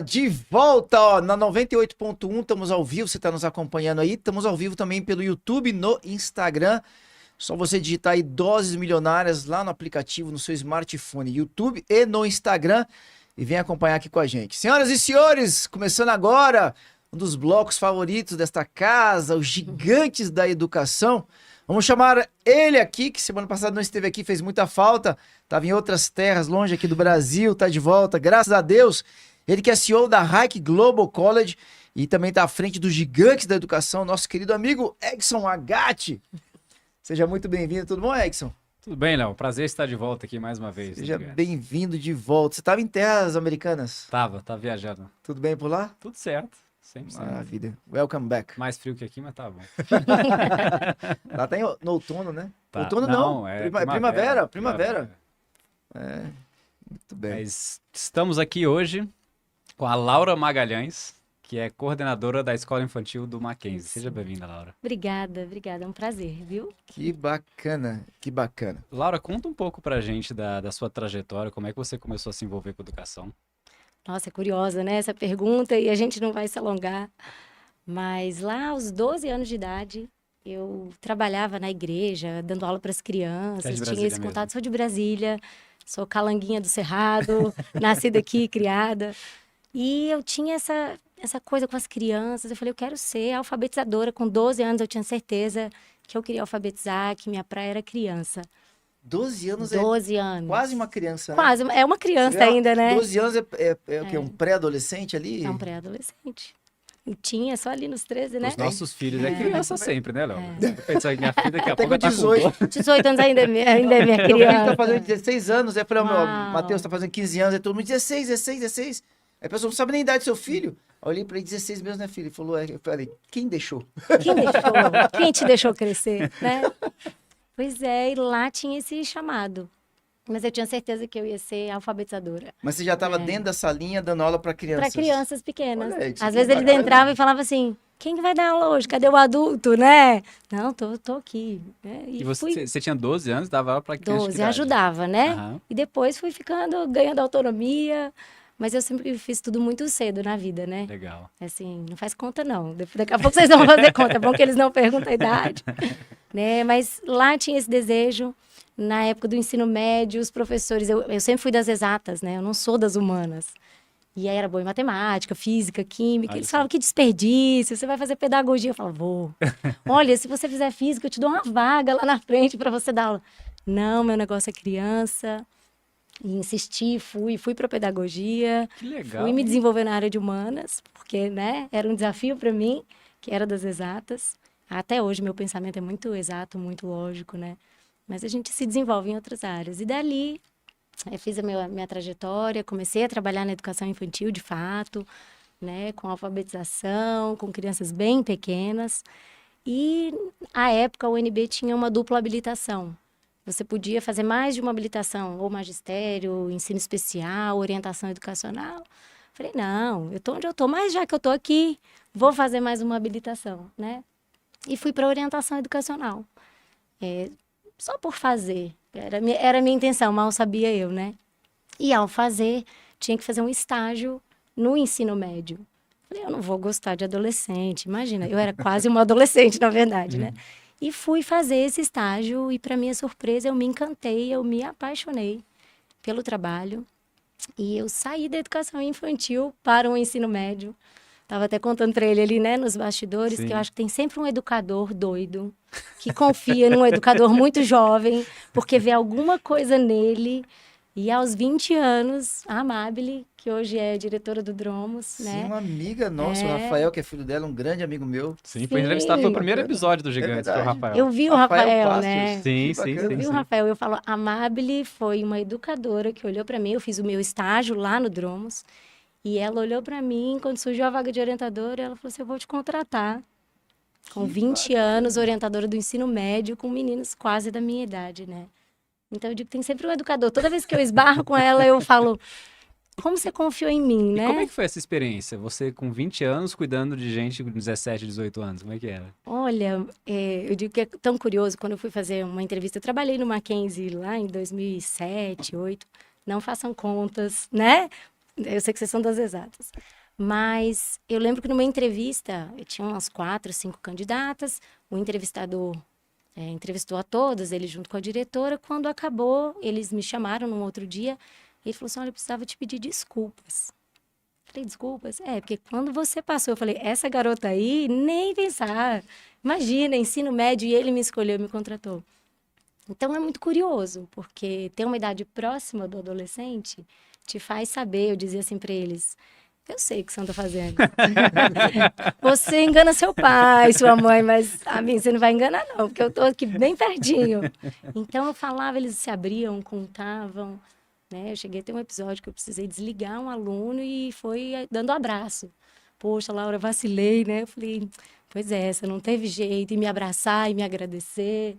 De volta, ó, na 98.1, estamos ao vivo, você está nos acompanhando aí, estamos ao vivo também pelo YouTube, no Instagram, só você digitar aí Doses Milionárias lá no aplicativo, no seu smartphone, YouTube e no Instagram, e vem acompanhar aqui com a gente. Senhoras e senhores, começando agora, um dos blocos favoritos desta casa, os gigantes da educação. Vamos chamar ele aqui, que semana passada não esteve aqui, fez muita falta, estava em outras terras, longe aqui do Brasil, está de volta, graças a Deus. Ele que é CEO da Hike Global College e também está à frente dos gigantes da educação, nosso querido amigo Exson Agatti. Seja muito bem-vindo, tudo bom, Exson? Tudo bem, Léo, prazer estar de volta aqui mais uma vez. Seja bem-vindo de volta. Você estava em terras americanas? Tava viajando. Tudo bem por lá? Tudo certo. 100%. Maravilha. Welcome back. Mais frio que aqui, mas tá bom. Lá tá no outono, né? Tá. Outono não. É Primavera. É, muito bem. Mas estamos aqui hoje com a Laura Magalhães, que é coordenadora da Escola Infantil do Mackenzie. Seja bem-vinda, Laura. Obrigada. É um prazer, viu? Que bacana. Laura, conta um pouco pra gente da sua trajetória, como é que você começou a se envolver com educação? Nossa, é curiosa, né, essa pergunta, e a gente não vai se alongar. Mas lá, aos 12 anos de idade, eu trabalhava na igreja, dando aula para as crianças, tinha esse contato. Sou de Brasília, sou calanguinha do Cerrado, nascida aqui, criada. E eu tinha essa coisa com as crianças, eu falei, eu quero ser alfabetizadora. Com 12 anos eu tinha certeza que eu queria alfabetizar, que minha praia era criança. 12 anos 12 anos. Quase uma criança, né? Quase, é uma criança ainda, né? 12 anos é o quê? Um pré-adolescente ali? É um pré-adolescente. E tinha só ali nos 13, né? Os nossos filhos é criança sempre, né, Léo? Pensar que minha filha daqui a Até pouco com 18. 18 anos ainda é minha Meu filho criança. tá fazendo 16 anos, aí falei, o Uau. Matheus tá fazendo 15 anos, aí todo mundo 16. Aí a pessoa não sabe nem a idade do seu filho. Aí eu olhei pra ele, 16 mesmo, né, filho? Ele falou, eu falei, quem deixou? Quem deixou? Quem te deixou crescer, né? Pois é, e lá tinha esse chamado. Mas eu tinha certeza que eu ia ser alfabetizadora. Mas você já estava dentro da salinha dando aula para crianças? Para crianças pequenas. Olha aí, Às vezes eles entravam e falavam assim, quem que vai dar aula hoje? Cadê o adulto, né? Não, tô aqui. E você tinha 12 anos, dava aula para crianças? 12, ajudava, né? Uhum. E depois fui ganhando autonomia. Mas eu sempre fiz tudo muito cedo na vida, né? Legal. Assim, não faz conta, não. Daqui a pouco vocês vão fazer conta. É bom que eles não perguntam a idade. Né? Mas lá tinha esse desejo. Na época do ensino médio, os professores... Eu sempre fui das exatas, né? Eu não sou das humanas. E aí era boa em matemática, física, química. Eles falavam, que desperdício, você vai fazer pedagogia. Eu falava, vou. Olha, se você fizer física, eu te dou uma vaga lá na frente para você dar aula. Não, meu negócio é criança... E insisti, fui para pedagogia. Que legal. Fui me desenvolver na área de humanas, porque, né, era um desafio para mim, que era das exatas. Até hoje meu pensamento é muito exato, muito lógico, né? Mas a gente se desenvolve em outras áreas. E dali, eu fiz a minha trajetória, comecei a trabalhar na educação infantil, de fato, né, com alfabetização, com crianças bem pequenas. E, à época, o UNB tinha uma dupla habilitação. Você podia fazer mais de uma habilitação, ou magistério, ensino especial, orientação educacional. Falei, não, eu estou onde eu estou, mas já que eu estou aqui, vou fazer mais uma habilitação, né? E fui para orientação educacional. Só por fazer, era a minha intenção, mal sabia eu, né? E ao fazer, tinha que fazer um estágio no ensino médio. Falei, eu não vou gostar de adolescente, imagina, eu era quase uma adolescente, na verdade, né? E fui fazer esse estágio e, para minha surpresa, eu me encantei, eu me apaixonei pelo trabalho. E eu saí da educação infantil para o ensino médio. Estava até contando para ele ali, né, nos bastidores, Sim. que eu acho que tem sempre um educador doido que confia num educador muito jovem, porque vê alguma coisa nele. E aos 20 anos, a Amabile, que hoje é diretora do Dromos, né? Sim, uma amiga nossa, o Rafael, que é filho dela, um grande amigo meu. Sim, foi entrevistado, foi o primeiro episódio do Gigantes, foi o Rafael. Eu vi o Rafael, Passos. né? Sim. Eu vi o Rafael, eu falo, a Amabile foi uma educadora que olhou para mim, eu fiz o meu estágio lá no Dromos, e ela olhou para mim, quando surgiu a vaga de orientadora, ela falou assim, eu vou te contratar. Com 20 anos, orientadora do ensino médio, com meninos quase da minha idade, né? Então, eu digo, tem sempre um educador. Toda vez que eu esbarro com ela, eu falo, como você confiou em mim, né? E como é que foi essa experiência? Você com 20 anos, cuidando de gente com 17, 18 anos, como é que era? Olha, eu digo que é tão curioso, quando eu fui fazer uma entrevista, eu trabalhei no Mackenzie lá em 2007, 2008, não façam contas, né? Eu sei que vocês são das exatas. Mas eu lembro que numa entrevista, eu tinha umas 4, 5 candidatas, o entrevistador entrevistou a todas, ele junto com a diretora. Quando acabou, eles me chamaram num outro dia, e ele falou assim, olha, eu precisava te pedir desculpas. Falei, desculpas? Porque quando você passou, eu falei, essa garota aí, nem pensar. Imagina, ensino médio, e ele me escolheu, me contratou. Então é muito curioso, porque ter uma idade próxima do adolescente te faz saber, eu dizia assim para eles, eu sei o que você anda fazendo. Você engana seu pai, sua mãe, mas a mim você não vai enganar não, porque eu tô aqui bem pertinho. Então eu falava, eles se abriam, contavam, né? Eu cheguei a ter um episódio que eu precisei desligar um aluno e foi dando abraço. Poxa, Laura, vacilei, né? Eu falei, pois é, você não teve jeito, e me abraçar e me agradecer.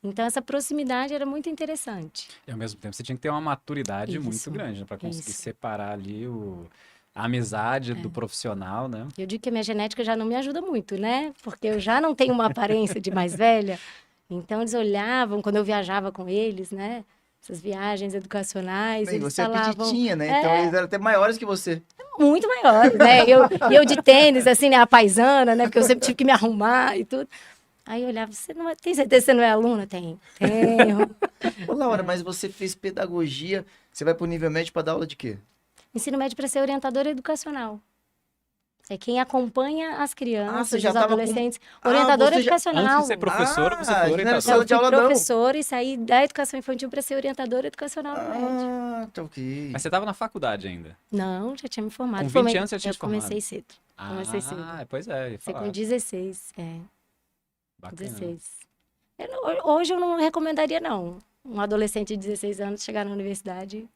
Então, essa proximidade era muito interessante. E ao mesmo tempo você tinha que ter uma maturidade muito Isso, grande, né, para conseguir isso. separar ali a amizade do profissional, né? Eu digo que a minha genética já não me ajuda muito, né? Porque eu já não tenho uma aparência de mais velha. Então, eles olhavam, quando eu viajava com eles, né? Essas viagens educacionais, Bem, eles você é falavam... petitinha, né? Então eles eram até maiores que você. Muito maiores, né? Eu de tênis, assim, né? A paisana, né? Porque eu sempre tive que me arrumar e tudo. Aí eu olhava, você não tem certeza que você não é aluna? Tenho. Ô, Laura, mas você fez pedagogia, você vai pro nível médio para dar aula de quê? Ensino médio para ser orientadora educacional. É quem acompanha as você crianças, já os tava com- adolescentes. Ah, Orientadora você já- educacional. Antes de ser professora, você foi não era orientadora. sala de Eu aula, fui não. professora e saí da educação infantil para ser orientadora educacional no médio. Ah, tá ok. Mas você estava na faculdade ainda. Não, já tinha me formado. Com 20 anos você tinha Eu se formado. comecei cedo. Comecei cedo. Pois é, ia Comecei com falar. 16, Bacana. 16. Hoje eu não recomendaria, não. Um adolescente de 16 anos chegar na universidade.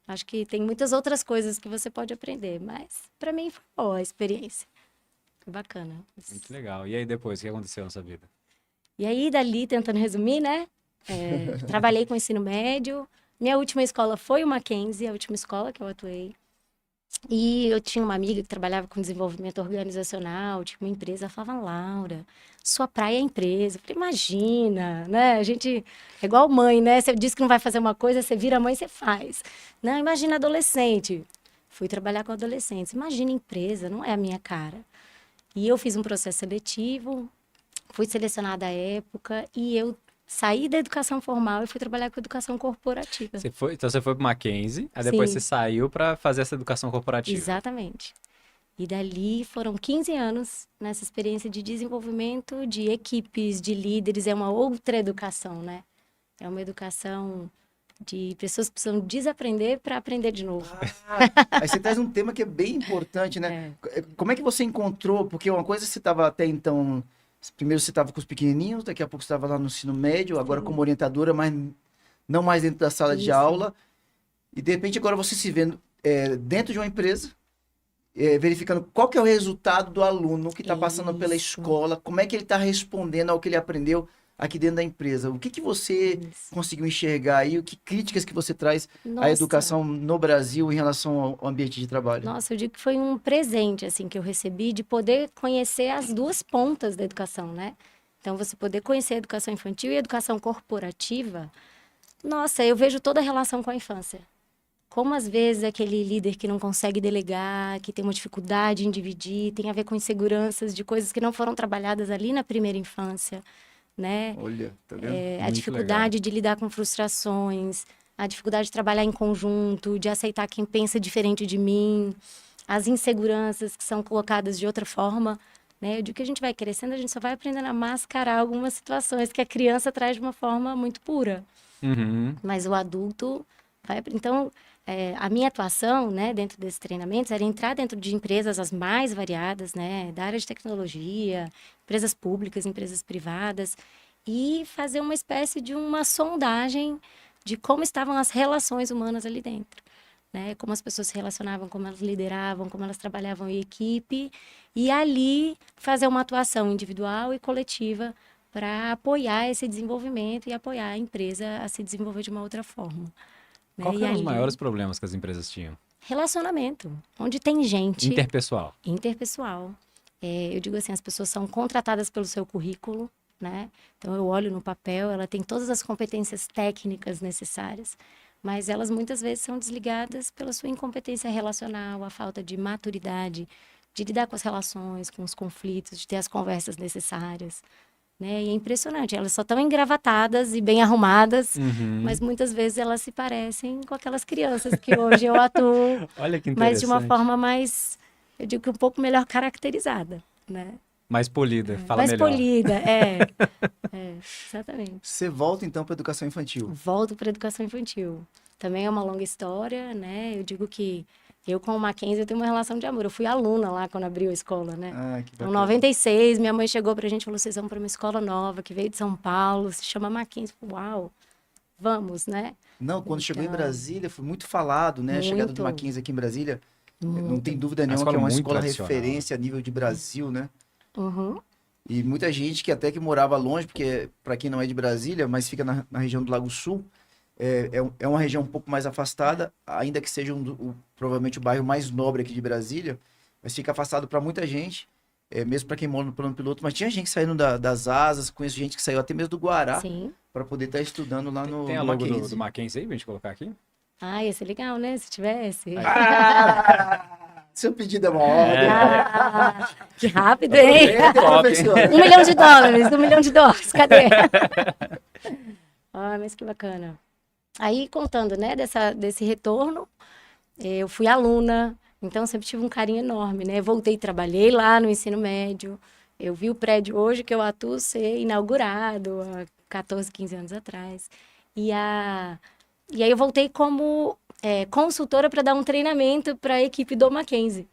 Acho que tem muitas outras coisas que você pode aprender, mas para mim foi boa a experiência. Foi bacana. Muito legal. E aí depois, o que aconteceu na sua vida? E aí, dali, tentando resumir, né? Trabalhei com ensino médio. Minha última escola foi o Mackenzie, a última escola que eu atuei. E eu tinha uma amiga que trabalhava com desenvolvimento organizacional, tinha uma empresa, ela falava, Laura, sua praia é empresa. Eu falei, imagina, né? A gente é igual mãe, né? Você diz que não vai fazer uma coisa, você vira mãe, você faz. Não, imagina adolescente. Fui trabalhar com adolescentes. Imagina empresa, não é a minha cara. E eu fiz um processo seletivo, fui selecionada à época e eu saí da educação formal e fui trabalhar com educação corporativa. Então você foi pro Mackenzie, aí depois Sim. você saiu para fazer essa educação corporativa. Exatamente. E dali foram 15 anos nessa experiência de desenvolvimento de equipes, de líderes. É uma outra educação, né? É uma educação de pessoas que precisam desaprender para aprender de novo. Aí você traz um tema que é bem importante, né? Como é que você encontrou? Porque uma coisa você estava até então... Primeiro você estava com os pequenininhos, daqui a pouco você estava lá no ensino médio, agora como orientadora, mas não mais dentro da sala de Isso. aula. E de repente agora você se vendo dentro de uma empresa, verificando qual que é o resultado do aluno que está passando pela Isso. escola, como é que ele está respondendo ao que ele aprendeu aqui dentro da empresa. O que que você Isso. conseguiu enxergar aí? Que críticas que você traz à Nossa. educação no Brasil em relação ao ambiente de trabalho? Nossa, eu digo que foi um presente, assim, que eu recebi de poder conhecer as duas pontas da educação, né? Então, você poder conhecer a educação infantil e a educação corporativa. Nossa, eu vejo toda a relação com a infância. Como, às vezes, aquele líder que não consegue delegar, que tem uma dificuldade em dividir, tem a ver com inseguranças de coisas que não foram trabalhadas ali na primeira infância, né? Olha, tá vendo? A Muito dificuldade de lidar com frustrações, a dificuldade de trabalhar em conjunto, de aceitar quem pensa diferente de mim, as inseguranças que são colocadas de outra forma, né? Eu digo que a gente vai crescendo, a gente só vai aprendendo a mascarar algumas situações que a criança traz de uma forma muito pura, Uhum. mas o adulto vai... Então, a minha atuação, né, dentro desses treinamentos era entrar dentro de empresas as mais variadas, né, da área de tecnologia, empresas públicas, empresas privadas, e fazer uma espécie de uma sondagem de como estavam as relações humanas ali dentro, né? Como as pessoas se relacionavam, como elas lideravam, como elas trabalhavam em equipe, e ali fazer uma atuação individual e coletiva para apoiar esse desenvolvimento e apoiar a empresa a se desenvolver de uma outra forma. Né? Qual que E eram os ali, maiores problemas que as empresas tinham? relacionamento, onde tem gente Interpessoal. interpessoal. Eu digo assim, as pessoas são contratadas pelo seu currículo, né? Então, eu olho no papel, ela tem todas as competências técnicas necessárias, mas elas muitas vezes são desligadas pela sua incompetência relacional, a falta de maturidade, de lidar com as relações, com os conflitos, de ter as conversas necessárias, né? E é impressionante, elas só estão engravatadas e bem arrumadas, Uhum. mas muitas vezes elas se parecem com aquelas crianças que hoje eu atuo, Olha que mas de uma interessante. forma mais, eu digo que um pouco melhor caracterizada, né? Mais polida, fala Mais melhor. polida, exatamente. Você volta então para educação infantil. Volto para a educação infantil. Também é uma longa história, né? Eu digo que eu com o Mackenzie eu tenho uma relação de amor. Eu fui aluna lá quando abriu a escola, né? Ah, que Então, bacana. em 96, minha mãe chegou pra gente e falou: vocês vão para uma escola nova que veio de São Paulo, se chama Mackenzie. Uau, vamos, né? Não, quando chegou em Então, Brasília, foi muito falado, né? A chegada do muito, Mackenzie aqui em Brasília. Não muito. tem dúvida Uma nenhuma que escola é uma muito escola tradicional. referência a nível de Brasil, né? Uhum. E muita gente que até que morava longe, porque para quem não é de Brasília, mas fica na região do Lago Sul, é uma região um pouco mais afastada, ainda que seja provavelmente o bairro mais nobre aqui de Brasília, mas fica afastado para muita gente, mesmo para quem mora no plano piloto. Mas tinha gente saindo das asas, conheço gente que saiu até mesmo do Guará Sim. para poder estar estudando lá Tem a no logo Mackenzie. do Mackenzie aí pra gente colocar aqui? Ah, ia ser legal, né? Se tivesse. Ah, seu pedido é uma ordem. Ah, que rápido, hein? Aproveita, Top, professora. $1 milhão, $1 milhão, cadê? Ah, mas que bacana. Aí, contando, né, desse retorno, eu fui aluna, então sempre tive um carinho enorme, né? Voltei, trabalhei lá no ensino médio. Eu vi o prédio hoje que eu atuo ser inaugurado há 14, 15 anos atrás. E, e aí eu voltei como consultora para dar um treinamento para a equipe do Mackenzie.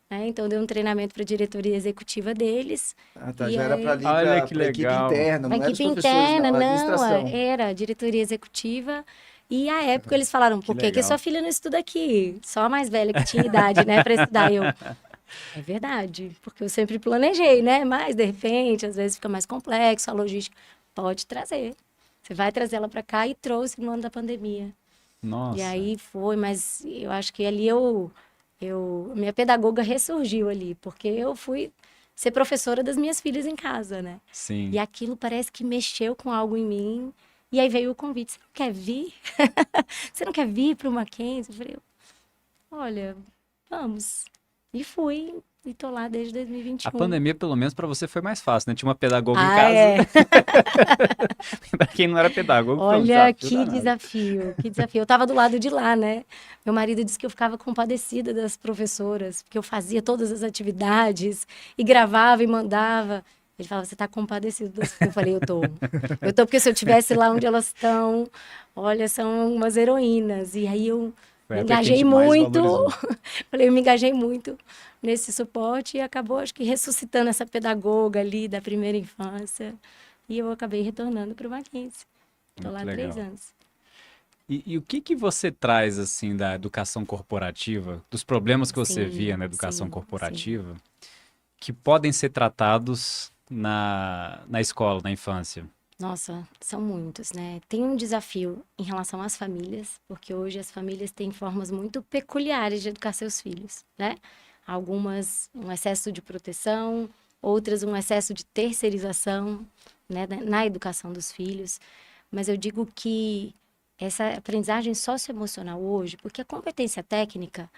Né? Então, eu dei um treinamento para a diretoria executiva deles. Ah, tá. E Já era aí- para ali, Olha que para equipe legal. interna, A não era os equipe professores, interna, não, a não, administração. era a diretoria executiva. E à época eles falaram, por que legal. sua filha não estuda aqui? Só a mais velha que tinha idade, né, para estudar. Eu, é verdade, porque eu sempre planejei, né? Mas, de repente, às vezes fica mais complexo, a logística. Pode trazer. Você vai trazer ela para cá e trouxe no ano da pandemia. Nossa. E aí foi, mas eu acho que ali minha pedagoga ressurgiu ali, porque eu fui ser professora das minhas filhas em casa, né? Sim. E aquilo parece que mexeu com algo em mim. E aí veio o convite: você não quer vir? Você não quer vir para o Mackenzie? Eu falei: olha, vamos. E fui, e tô lá desde 2021. A pandemia, pelo menos, pra você foi mais fácil, né? Tinha uma pedagoga em Ah, casa. é. Pra quem não era pedagogo, foi um Olha, desafio que danado. desafio, que desafio. Eu tava do lado de lá, né? Meu marido disse que eu ficava compadecida das professoras, porque eu fazia todas as atividades e gravava e mandava. Ele falava: você tá compadecido das... Eu falei: eu tô. Eu tô, porque se eu estivesse lá onde elas estão, olha, são umas heroínas. E aí eu Foi me a época que a engajei gente mais muito. valorizou. Falei, eu me engajei muito nesse suporte e acabou, acho que, ressuscitando essa pedagoga ali da primeira infância. E eu acabei retornando para o Mackenzie. Estou lá há Muito 3 legal. anos. E o que que você traz, assim, da educação corporativa, dos problemas que você Sim, via na educação sim, corporativa, que podem ser tratados na escola, na infância? Nossa, são muitos, né? Tem um desafio em relação às famílias, porque hoje as famílias têm formas muito peculiares de educar seus filhos, né? Algumas um excesso de proteção, outras um excesso de terceirização, né, na educação dos filhos. Mas eu digo que essa aprendizagem socioemocional hoje, porque a competência técnica,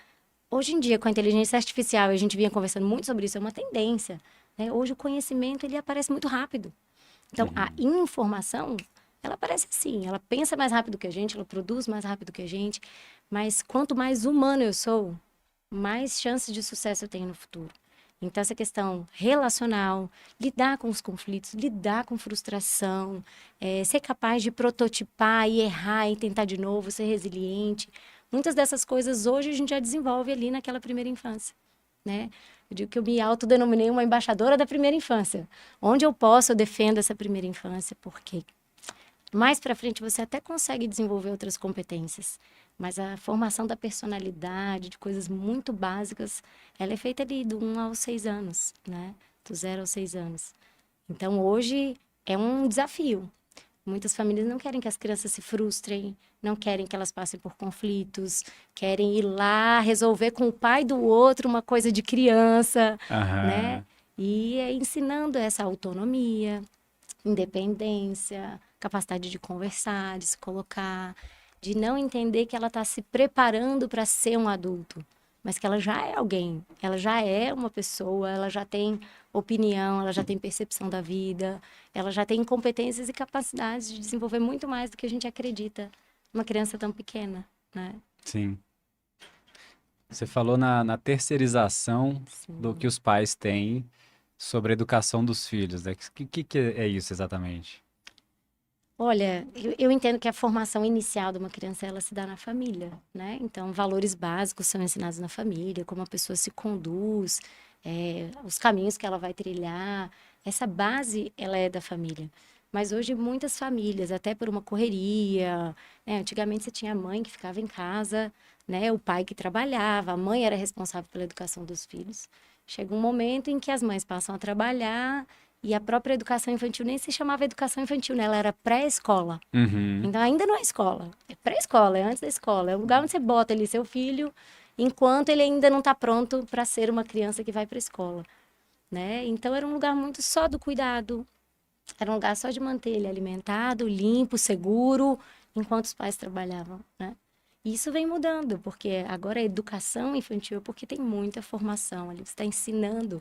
hoje em dia, com a inteligência artificial, a gente vinha conversando muito sobre isso, é uma tendência, né? Hoje o conhecimento, ele aparece muito rápido. Então, a informação, ela aparece assim, ela pensa mais rápido que a gente, ela produz mais rápido que a gente, mas quanto mais humano eu sou, mais chances de sucesso eu tenho no futuro. Então, essa questão relacional, lidar com os conflitos, lidar com frustração, ser capaz de prototipar e errar e tentar de novo, ser resiliente. Muitas dessas coisas hoje a gente já desenvolve ali naquela primeira infância, né? Eu digo que eu me autodenominei uma embaixadora da primeira infância. Onde eu posso, eu defendo essa primeira infância, porque mais para frente você até consegue desenvolver outras competências, mas a formação da personalidade, de coisas muito básicas, ela é feita ali do 1 aos 6 anos, né? Do 0 aos 6 anos. Então, hoje é um desafio. Muitas famílias não querem que as crianças se frustrem, não querem que elas passem por conflitos, querem ir lá resolver com o pai do outro uma coisa de criança, né? Aham. E é ensinando essa autonomia, independência, capacidade de conversar, de se colocar. de não entender que ela está se preparando para ser um adulto, mas que ela já é alguém, ela já é uma pessoa, ela já tem opinião, ela já tem percepção da vida, ela já tem competências e capacidades de desenvolver muito mais do que a gente acredita numa criança tão pequena, né? Sim. Você falou na terceirização do Sim. que os pais têm sobre a educação dos filhos, né? Que é isso exatamente? Olha, eu entendo que a formação inicial de uma criança, ela se dá na família, né? Então, valores básicos são ensinados na família, como a pessoa se conduz, os caminhos que ela vai trilhar. Essa base, ela é da família. Mas hoje, muitas famílias, até por uma correria, né? Antigamente você tinha a mãe que ficava em casa, né? O pai que trabalhava, a mãe era responsável pela educação dos filhos. Chega um momento em que as mães passam a trabalhar e a própria educação infantil nem se chamava educação infantil, né? Ela era pré-escola. Uhum. Então, ainda não é escola. É pré-escola, é antes da escola. É o lugar onde você bota ali seu filho, enquanto ele ainda não está pronto para ser uma criança que vai para a escola, né? Então, era um lugar muito só do cuidado. Era um lugar só de manter ele alimentado, limpo, seguro, enquanto os pais trabalhavam, né? E isso vem mudando, porque agora a educação infantil é porque tem muita formação ali. Você está ensinando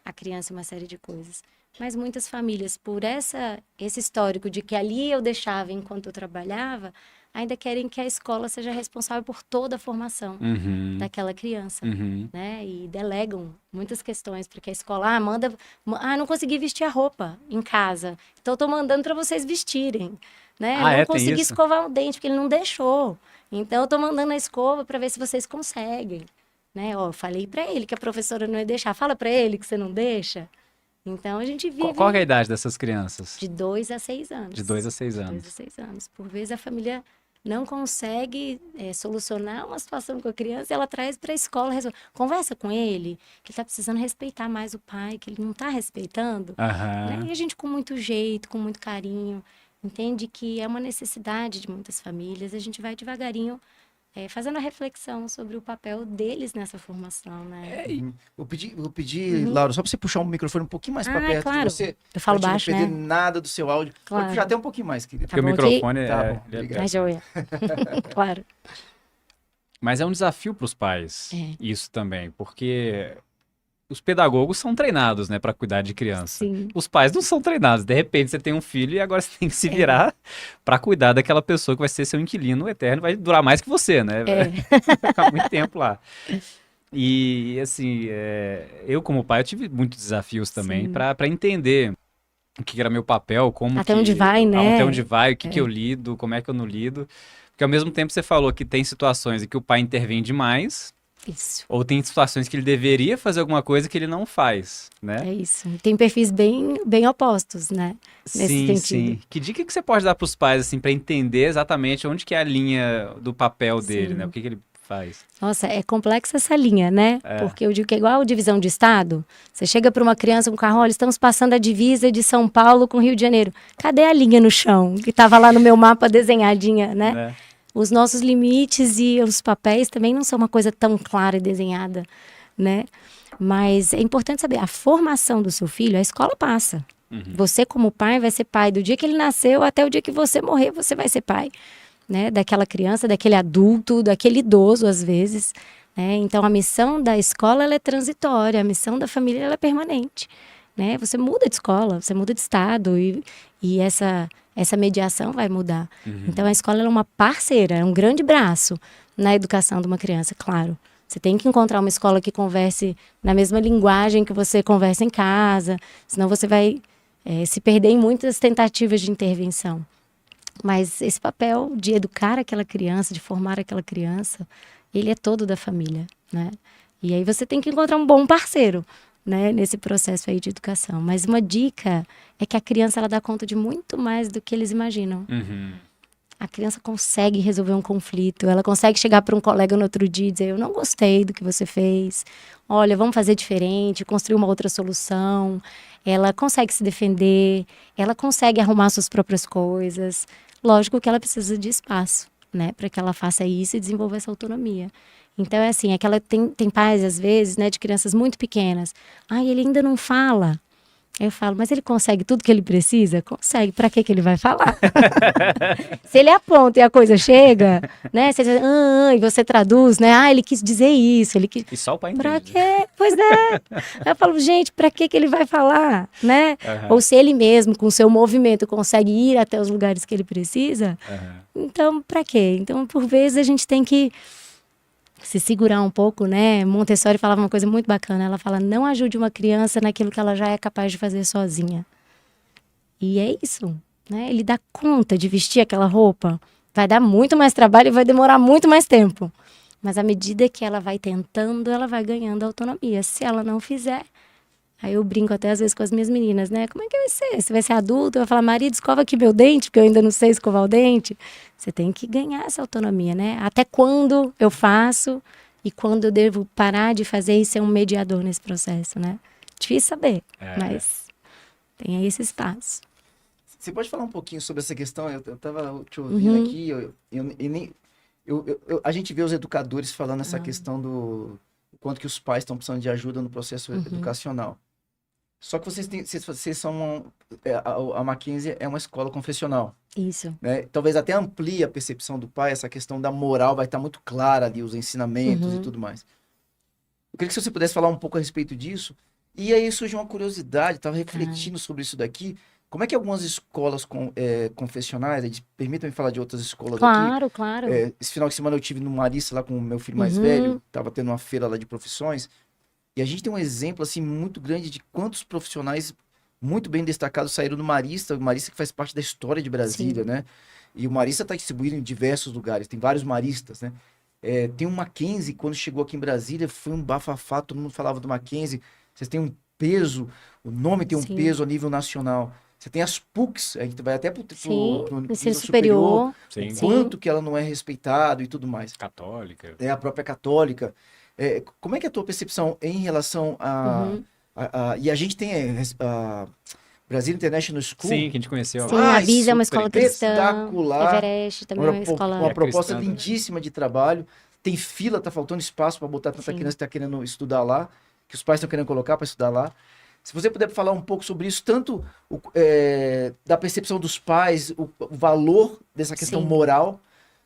a criança uma série de coisas. Mas muitas famílias, por esse histórico de que ali eu deixava enquanto eu trabalhava, ainda querem que a escola seja responsável por toda a formação Uhum. daquela criança, Uhum. né? E delegam muitas questões, porque a escola, não consegui vestir a roupa em casa, então eu tô mandando para vocês vestirem, né? Ah, Não tem consegui isso? escovar o dente, porque ele não deixou. Então eu tô mandando a escova para ver se vocês conseguem, né? Ó, eu falei para ele que a professora não ia deixar, fala para ele que você não deixa. Então a gente Qual que é a vive idade dessas crianças? de 2 a 6 anos. De 2 a 6 De 2 a anos. 6 anos. Por vezes a família não consegue solucionar uma situação com a criança, ela traz para a escola, conversa com ele, que ele está precisando respeitar mais o pai, que ele não está respeitando. Né? Aham. E a gente, com muito jeito, com muito carinho, entende que é uma necessidade de muitas famílias, a gente vai devagarinho fazendo a reflexão sobre o papel deles nessa formação, né? Vou pedir, Laura, só para você puxar o microfone um pouquinho mais para perto Claro. de você. Eu falo pra baixo, gente não perder né? nada do seu áudio. Pode Claro. puxar até um pouquinho mais, querida. Porque o bom aqui? microfone Tá é... bom, ele é obrigado. Mas joia. Claro. Mas é um desafio para os pais, É. isso também, porque os pedagogos são treinados, né, para cuidar de criança. Sim. Os pais não são treinados. De repente você tem um filho e agora você tem que se virar para cuidar daquela pessoa que vai ser seu inquilino eterno, vai durar mais que você, né? Vai ficar muito tempo lá. E assim, eu como pai, eu tive muitos desafios também Sim. para entender o que era meu papel, como Até que, onde vai, né? até onde vai, o que que eu lido, como é que eu não lido. Porque ao mesmo tempo você falou que tem situações em que o pai intervém demais, Isso. ou tem situações que ele deveria fazer alguma coisa que ele não faz, né? É isso. Tem perfis bem opostos, né? Nesse Sim, sentido. sim. Que dica que você pode dar para os pais, assim, para entender exatamente onde que é a linha do papel dele, Sim. né? O que que ele faz? Nossa, é complexa essa linha, né? Porque eu digo que é igual a divisão de estado. Você chega para uma criança com um carro, olha, estamos passando a divisa de São Paulo com Rio de Janeiro. Cadê a linha no chão? Que estava lá no meu mapa desenhadinha, né? Os nossos limites e os papéis também não são uma coisa tão clara e desenhada, né? Mas é importante saber, a formação do seu filho, a escola passa. Você, como pai, vai ser pai do dia que ele nasceu até o dia que você morrer, você vai ser pai, né? Daquela criança, daquele adulto, daquele idoso, às vezes, né? Então, a missão da escola, ela é transitória, a missão da família, ela é permanente, né? Você muda de escola, você muda de estado e essa mediação vai mudar. Então, a escola ela é uma parceira, é um grande braço na educação de uma criança, claro. Você tem que encontrar uma escola que converse na mesma linguagem que você conversa em casa, senão você vai se perder em muitas tentativas de intervenção. Mas esse papel de educar aquela criança, de formar aquela criança, ele é todo da família, né? E aí você tem que encontrar um bom parceiro, né, nesse processo aí de educação. Mas uma dica é que a criança ela dá conta de muito mais do que eles imaginam. A criança consegue resolver um conflito, ela consegue chegar para um colega no outro dia e dizer, eu não gostei do que você fez, olha, vamos fazer diferente, construir uma outra solução. Ela consegue se defender, ela consegue arrumar suas próprias coisas. Lógico que ela precisa de espaço, né, para que ela faça isso e desenvolva essa autonomia. Então, é assim, tem pais, às vezes, né, de crianças muito pequenas. Ele ainda não fala. Eu falo, mas ele consegue tudo que ele precisa? Consegue. Pra que ele vai falar? Se ele aponta e a coisa chega, né? Você diz, e você traduz, né? Ah, ele quis dizer isso, ele quis... E só o pai Pra entende. quê? Pois é. Aí eu falo, gente, pra que ele vai falar, né? Ou se ele mesmo, com o seu movimento, consegue ir até os lugares que ele precisa, então, pra quê? Então, por vezes, a gente tem que se segurar um pouco, né? Montessori falava uma coisa muito bacana. Ela fala, não ajude uma criança naquilo que ela já é capaz de fazer sozinha. E é isso, né? Ele dá conta de vestir aquela roupa. Vai dar muito mais trabalho e vai demorar muito mais tempo. Mas à medida que ela vai tentando, ela vai ganhando autonomia. Se ela não fizer... Aí eu brinco até às vezes com as minhas meninas, né? Como é que vai ser? Você vai ser adulto? Vai falar, marido, escova aqui meu dente, porque eu ainda não sei escovar o dente. Você tem que ganhar essa autonomia, né? Até quando eu faço e quando eu devo parar de fazer e ser um mediador nesse processo, né? Difícil saber, mas tem aí esse espaço. Você pode falar um pouquinho sobre essa questão? Eu tava te ouvindo aqui, a gente vê os educadores falando essa questão do quanto que os pais estão precisando de ajuda no processo educacional. Só que vocês são a Mackenzie é uma escola confessional. Isso. Né? Talvez até amplie a percepção do pai, essa questão da moral vai estar muito clara ali, os ensinamentos e tudo mais. Eu queria que você pudesse falar um pouco a respeito disso. E aí surge uma curiosidade, estava refletindo sobre isso daqui. Como é que algumas escolas confessionais, permitam-me falar de outras escolas aqui. Claro. Esse final de semana eu tive no Marista lá com o meu filho mais velho, estava tendo uma feira lá de profissões. E a gente tem um exemplo, assim, muito grande de quantos profissionais muito bem destacados saíram do Marista. O Marista que faz parte da história de Brasília, né? E o Marista está distribuído em diversos lugares. Tem vários Maristas, né? Tem um Mackenzie, quando chegou aqui em Brasília, foi um bafafá. Todo mundo falava do Mackenzie. Vocês têm um peso, o nome tem um peso a nível nacional. Você tem as PUCs, a gente vai até pro ensino superior. Quanto que ela não é respeitada e tudo mais. Católica. A própria católica. Como é que é a tua percepção em relação e a gente tem a Brasil International School. Sim, que a gente conheceu. Sim, a BIS é uma escola cristã. Espetacular. Everest também é uma escola... Uma proposta cristã, lindíssima de trabalho. Tem fila, tá faltando espaço para botar tanta criança que tá querendo estudar lá, que os pais estão querendo colocar para estudar lá. Se você puder falar um pouco sobre isso, tanto da percepção dos pais, o valor dessa questão moral,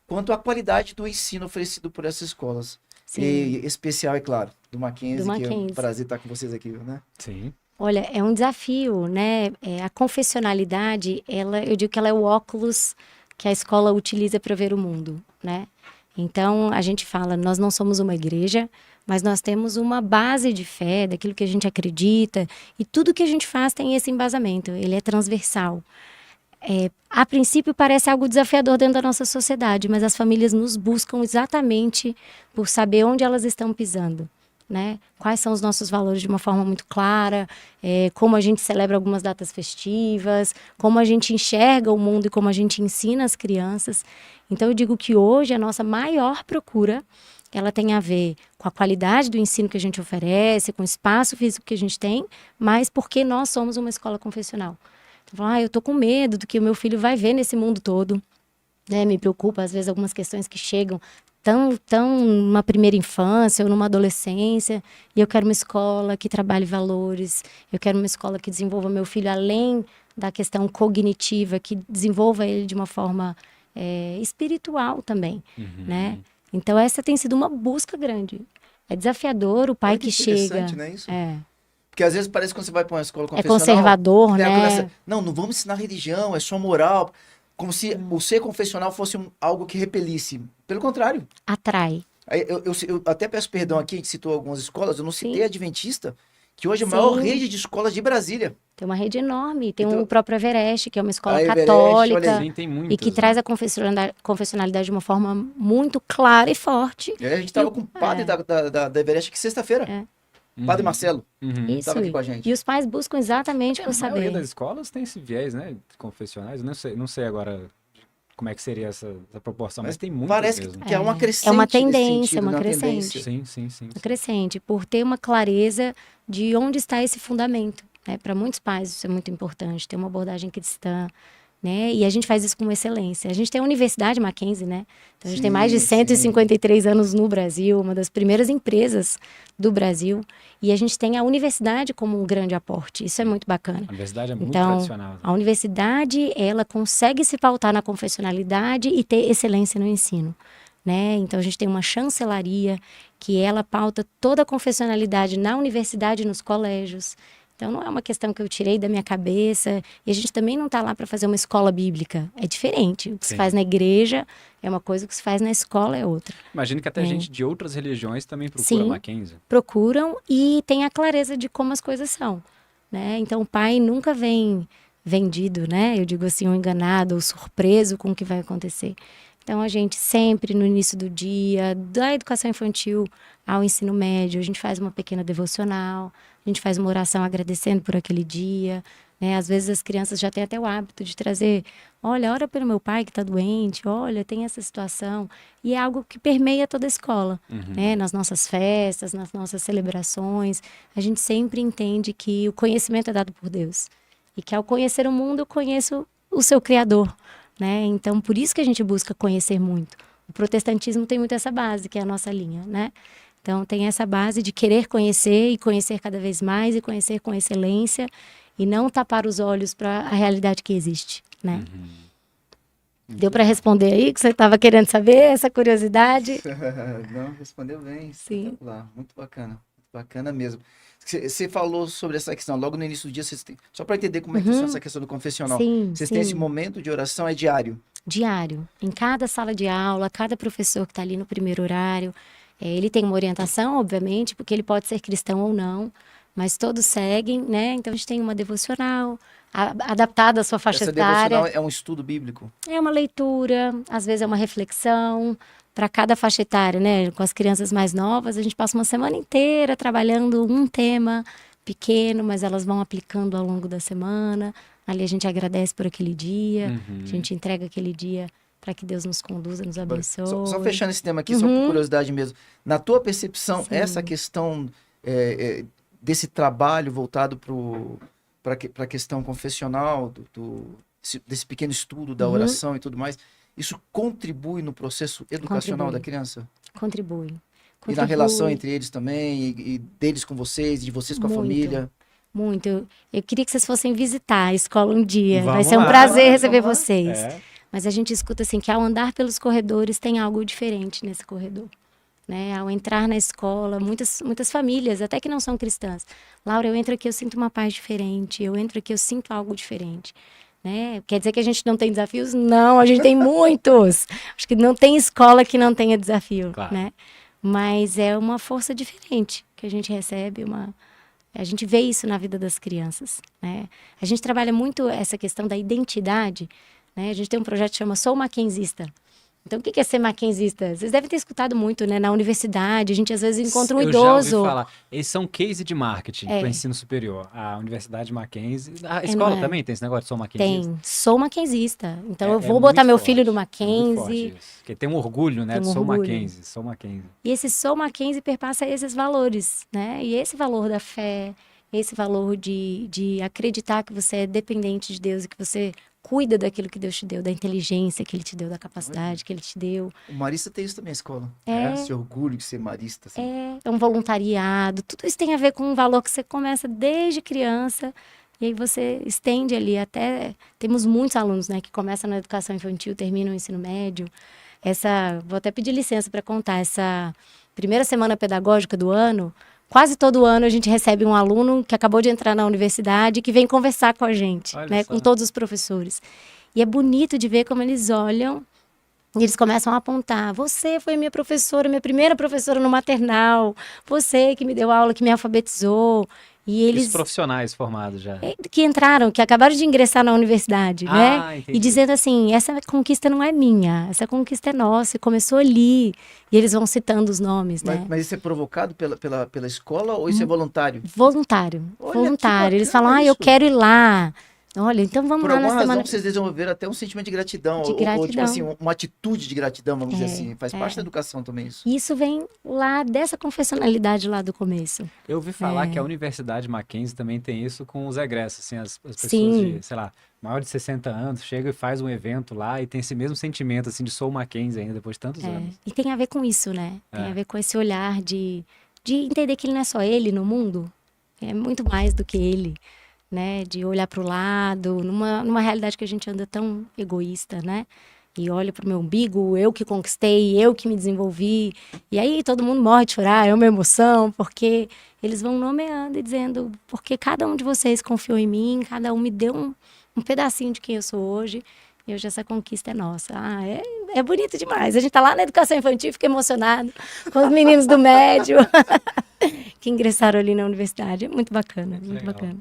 quanto a qualidade do ensino oferecido por essas escolas. Sim. E especial, é claro, do Mackenzie, que é um prazer estar com vocês aqui, né? Sim. Olha, é um desafio, né? A confessionalidade, eu digo que ela é o óculos que a escola utiliza para ver o mundo, né? Então, a gente fala, nós não somos uma igreja, mas nós temos uma base de fé, daquilo que a gente acredita, e tudo que a gente faz tem esse embasamento, ele é transversal. A princípio parece algo desafiador dentro da nossa sociedade, mas as famílias nos buscam exatamente por saber onde elas estão pisando, né? Quais são os nossos valores de uma forma muito clara, como a gente celebra algumas datas festivas, como a gente enxerga o mundo e como a gente ensina as crianças. Então eu digo que hoje a nossa maior procura, ela tem a ver com a qualidade do ensino que a gente oferece, com o espaço físico que a gente tem, mas porque nós somos uma escola confessional. Então, eu tô com medo do que o meu filho vai ver nesse mundo todo, né? Me preocupa, às vezes, algumas questões que chegam tão numa primeira infância ou numa adolescência, e eu quero uma escola que trabalhe valores, eu quero uma escola que desenvolva meu filho além da questão cognitiva, que desenvolva ele de uma forma espiritual também, né? Então, essa tem sido uma busca grande. É desafiador o pai que chega... Né, isso? Porque às vezes parece que quando você vai para uma escola confessional... É conservador, né? Começa, não vamos ensinar religião, é só moral. Como se o ser confessional fosse algo que repelisse. Pelo contrário. Atrai. Eu até peço perdão aqui, a gente citou algumas escolas, eu não citei a Adventista, que hoje é a maior rede de escolas de Brasília. Tem uma rede enorme. Tem o próprio Everest, que é uma escola Everest, católica. Sim, tem muitas, e que traz a confessionalidade de uma forma muito clara e forte. A gente estava com o padre da Everest aqui sexta-feira. Padre Marcelo. Isso. Estava aqui com a gente. E os pais buscam exatamente por saber. A maioria das escolas tem esse viés, né? Confessionais. Não sei agora como é que seria essa proporção, mas tem muito. Parece mesmo. que é uma crescente. É uma tendência, sentido, uma crescente. Sim. Uma crescente, por ter uma clareza de onde está esse fundamento. Né? Para muitos pais isso é muito importante, ter uma abordagem cristã, né? E a gente faz isso com excelência. A gente tem a Universidade Mackenzie, né? Então a gente tem Sim, mais de sim. 153 anos no Brasil, uma das primeiras empresas do Brasil. E a gente tem a universidade como um grande aporte. Isso é muito bacana. A universidade é muito Então, tradicional. a universidade, ela consegue se pautar na confessionalidade e ter excelência no ensino, né? Então, a gente tem uma chancelaria que ela pauta toda a confessionalidade na universidade e nos colégios. Então, não é uma questão que eu tirei da minha cabeça. E a gente também não está lá para fazer uma escola bíblica. É diferente. O que se faz na igreja é uma coisa, o que se faz na escola é outra. Imagino que até gente de outras religiões também procura Sim. Mackenzie. Procuram e tem a clareza de como as coisas são, né? Então, o pai nunca vem vendido, né? Eu digo assim, ou enganado, ou surpreso com o que vai acontecer. Então, a gente sempre, no início do dia, da educação infantil ao ensino médio, a gente faz uma pequena devocional, a gente faz uma oração agradecendo por aquele dia, né? Às vezes as crianças já têm até o hábito de trazer, olha, ora pelo meu pai que está doente, olha, tem essa situação. E é algo que permeia toda a escola, né? Nas nossas festas, nas nossas celebrações. A gente sempre entende que o conhecimento é dado por Deus. E que ao conhecer o mundo, eu conheço o seu Criador, né? Então, por isso que a gente busca conhecer muito. O protestantismo tem muito essa base, que é a nossa linha, né? Então, tem essa base de querer conhecer e conhecer cada vez mais e conhecer com excelência e não tapar os olhos para a realidade que existe, né? Deu para responder aí que você estava querendo saber, essa curiosidade? Não, respondeu bem. Sim. Espetacular. Muito bacana mesmo. Você falou sobre essa questão, logo no início do dia, vocês têm, só para entender como é que funciona essa questão do confessional. Sim, Vocês têm esse sim. momento de oração, é diário? Diário. Em cada sala de aula, cada professor que está ali no primeiro horário, ele tem uma orientação, obviamente, porque ele pode ser cristão ou não, mas todos seguem, né? Então, a gente tem uma devocional adaptada à sua faixa Essa etária. devocional é um estudo bíblico? É uma leitura, às vezes é uma reflexão para cada faixa etária, né? Com as crianças mais novas, a gente passa uma semana inteira trabalhando um tema pequeno, mas elas vão aplicando ao longo da semana. Ali a gente agradece por aquele dia, a gente entrega aquele dia para que Deus nos conduza, nos abençoe. Só fechando esse tema aqui, só por curiosidade mesmo. Na tua percepção, essa questão desse trabalho voltado para a questão confessional, desse pequeno estudo da oração e tudo mais, isso contribui no processo educacional da criança? Contribui. E na relação entre eles também, e deles com vocês, de vocês com a família? Muito. Eu queria que vocês fossem visitar a escola um dia. Vai Vamos ser um lá, prazer receber vamos lá. vocês. É. Mas a gente escuta assim que ao andar pelos corredores tem algo diferente nesse corredor. Né? Ao entrar na escola, muitas famílias, até que não são cristãs. Laura, eu entro aqui, eu sinto uma paz diferente. Eu entro aqui, eu sinto algo diferente. Né? Quer dizer que a gente não tem desafios? Não, a gente tem muitos. Acho que não tem escola que não tenha desafio. Claro. Né? Mas é uma força diferente que a gente recebe, a gente vê isso na vida das crianças, né? A gente trabalha muito essa questão da identidade, né? A gente tem um projeto que chama Sou Mackenzista. Então, o que é ser mackenzista? Vocês devem ter escutado muito, né? Na universidade, a gente às vezes encontra um Eu idoso. já ouvi falar. Eles são case de marketing para o ensino superior. A Universidade Mackenzie. A escola também tem esse negócio de Sou Mackenzista? Tem. Sou mackenzista. Então, eu vou muito botar meu forte, filho no muito Mackenzie. forte isso. Porque tem um orgulho, né? Tem De um Sou orgulho. Mackenzie. Sou Mackenzie. E esse Sou Mackenzie perpassa esses valores, né? E esse valor da fé, esse valor de acreditar que você é dependente de Deus e que você cuida daquilo que Deus te deu, da inteligência que Ele te deu, da capacidade que Ele te deu. O marista tem isso também na escola. É. Esse orgulho de ser marista. Assim. É um voluntariado. Tudo isso tem a ver com um valor que você começa desde criança e aí você estende ali até... Temos muitos alunos, né, que começam na educação infantil, terminam o ensino médio. Vou até pedir licença para contar, essa primeira semana pedagógica do ano, quase todo ano a gente recebe um aluno que acabou de entrar na universidade que vem conversar com a gente, né, com todos os professores. E é bonito de ver como eles olham e eles começam a apontar. Você foi minha professora, minha primeira professora no maternal. Você que me deu aula, que me alfabetizou. E eles... Os profissionais formados já. Que entraram, que acabaram de ingressar na universidade, né? Entendi. E dizendo assim, essa conquista não é minha, essa conquista é nossa, e começou ali. E eles vão citando os nomes, né? Mas isso é provocado pela escola ou isso é voluntário? Voluntário, Olha, voluntário. que Eles bacana falam, eu isso. quero ir lá. Olha, então vamos Por lá alguma na razão semana. vocês desenvolveram até um sentimento de gratidão. De Ou, tipo gratidão. assim, uma atitude de gratidão, vamos dizer assim. Faz parte da é. educação também isso. Isso vem lá dessa confessionalidade lá do começo. Eu ouvi falar que a Universidade Mackenzie também tem isso com os egressos, assim, as pessoas Sim. de, sei lá, maior de 60 anos, chega e faz um evento lá e tem esse mesmo sentimento, assim, de sou Mackenzie ainda depois de tantos anos. E tem a ver com isso, né? Tem É. a ver com esse olhar de entender que ele não é só ele no mundo, é muito mais do que ele, né? De olhar para o lado, numa realidade que a gente anda tão egoísta, né? E olha para o meu umbigo, eu que conquistei, eu que me desenvolvi. E aí todo mundo morre de chorar, é uma emoção, porque eles vão nomeando e dizendo, porque cada um de vocês confiou em mim, cada um me deu um pedacinho de quem eu sou hoje. E hoje essa conquista é nossa. É bonito demais. A gente tá lá na educação infantil, fica emocionado com os meninos do médio que ingressaram ali na universidade. É muito bacana, muito legal. bacana.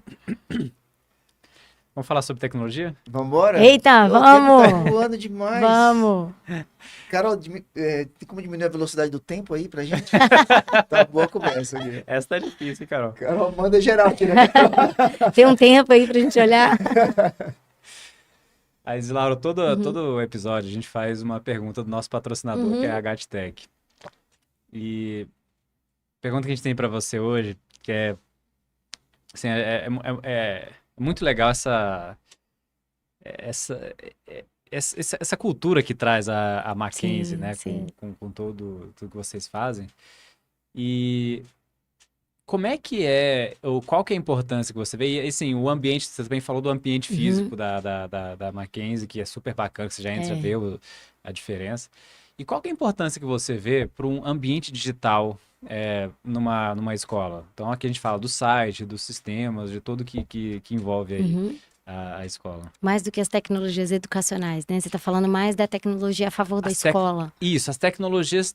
Vamos falar sobre tecnologia? Vambora? Eita, O tempo vamos! tá voando demais. Vamos! Carol, tem como diminuir a velocidade do tempo aí pra gente? Tá boa a conversa aqui. Essa tá difícil, hein, Carol? Carol, manda geral aqui, né? Tem um tempo aí pra gente olhar. Aí, Laura, todo episódio a gente faz uma pergunta do nosso patrocinador, que é a GatTech. E a pergunta que a gente tem para você hoje, que é, assim, é muito legal essa cultura que traz a Mackenzie, Sim, né? sim. Com tudo que vocês fazem. E como é que é, ou qual que é a importância que você vê? E assim, o ambiente, você também falou do ambiente físico da Mackenzie, que é super bacana, que você já entra e vê a diferença. E qual que é a importância que você vê para um ambiente digital numa escola? Então aqui a gente fala do site, dos sistemas, de tudo que envolve aí a escola. Mais do que as tecnologias educacionais, né? Você está falando mais da tecnologia a favor da escola. Isso, as tecnologias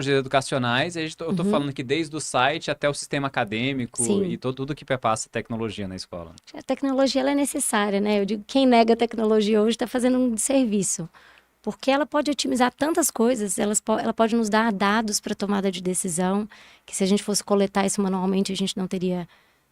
educacionais, eu tô falando aqui desde o site até o sistema acadêmico e tudo que perpassa a tecnologia na escola. A tecnologia ela é necessária, né? Eu digo, quem nega a tecnologia hoje está fazendo um desserviço. Porque ela pode otimizar tantas coisas, ela pode nos dar dados para tomada de decisão, que se a gente fosse coletar isso manualmente, a gente não teria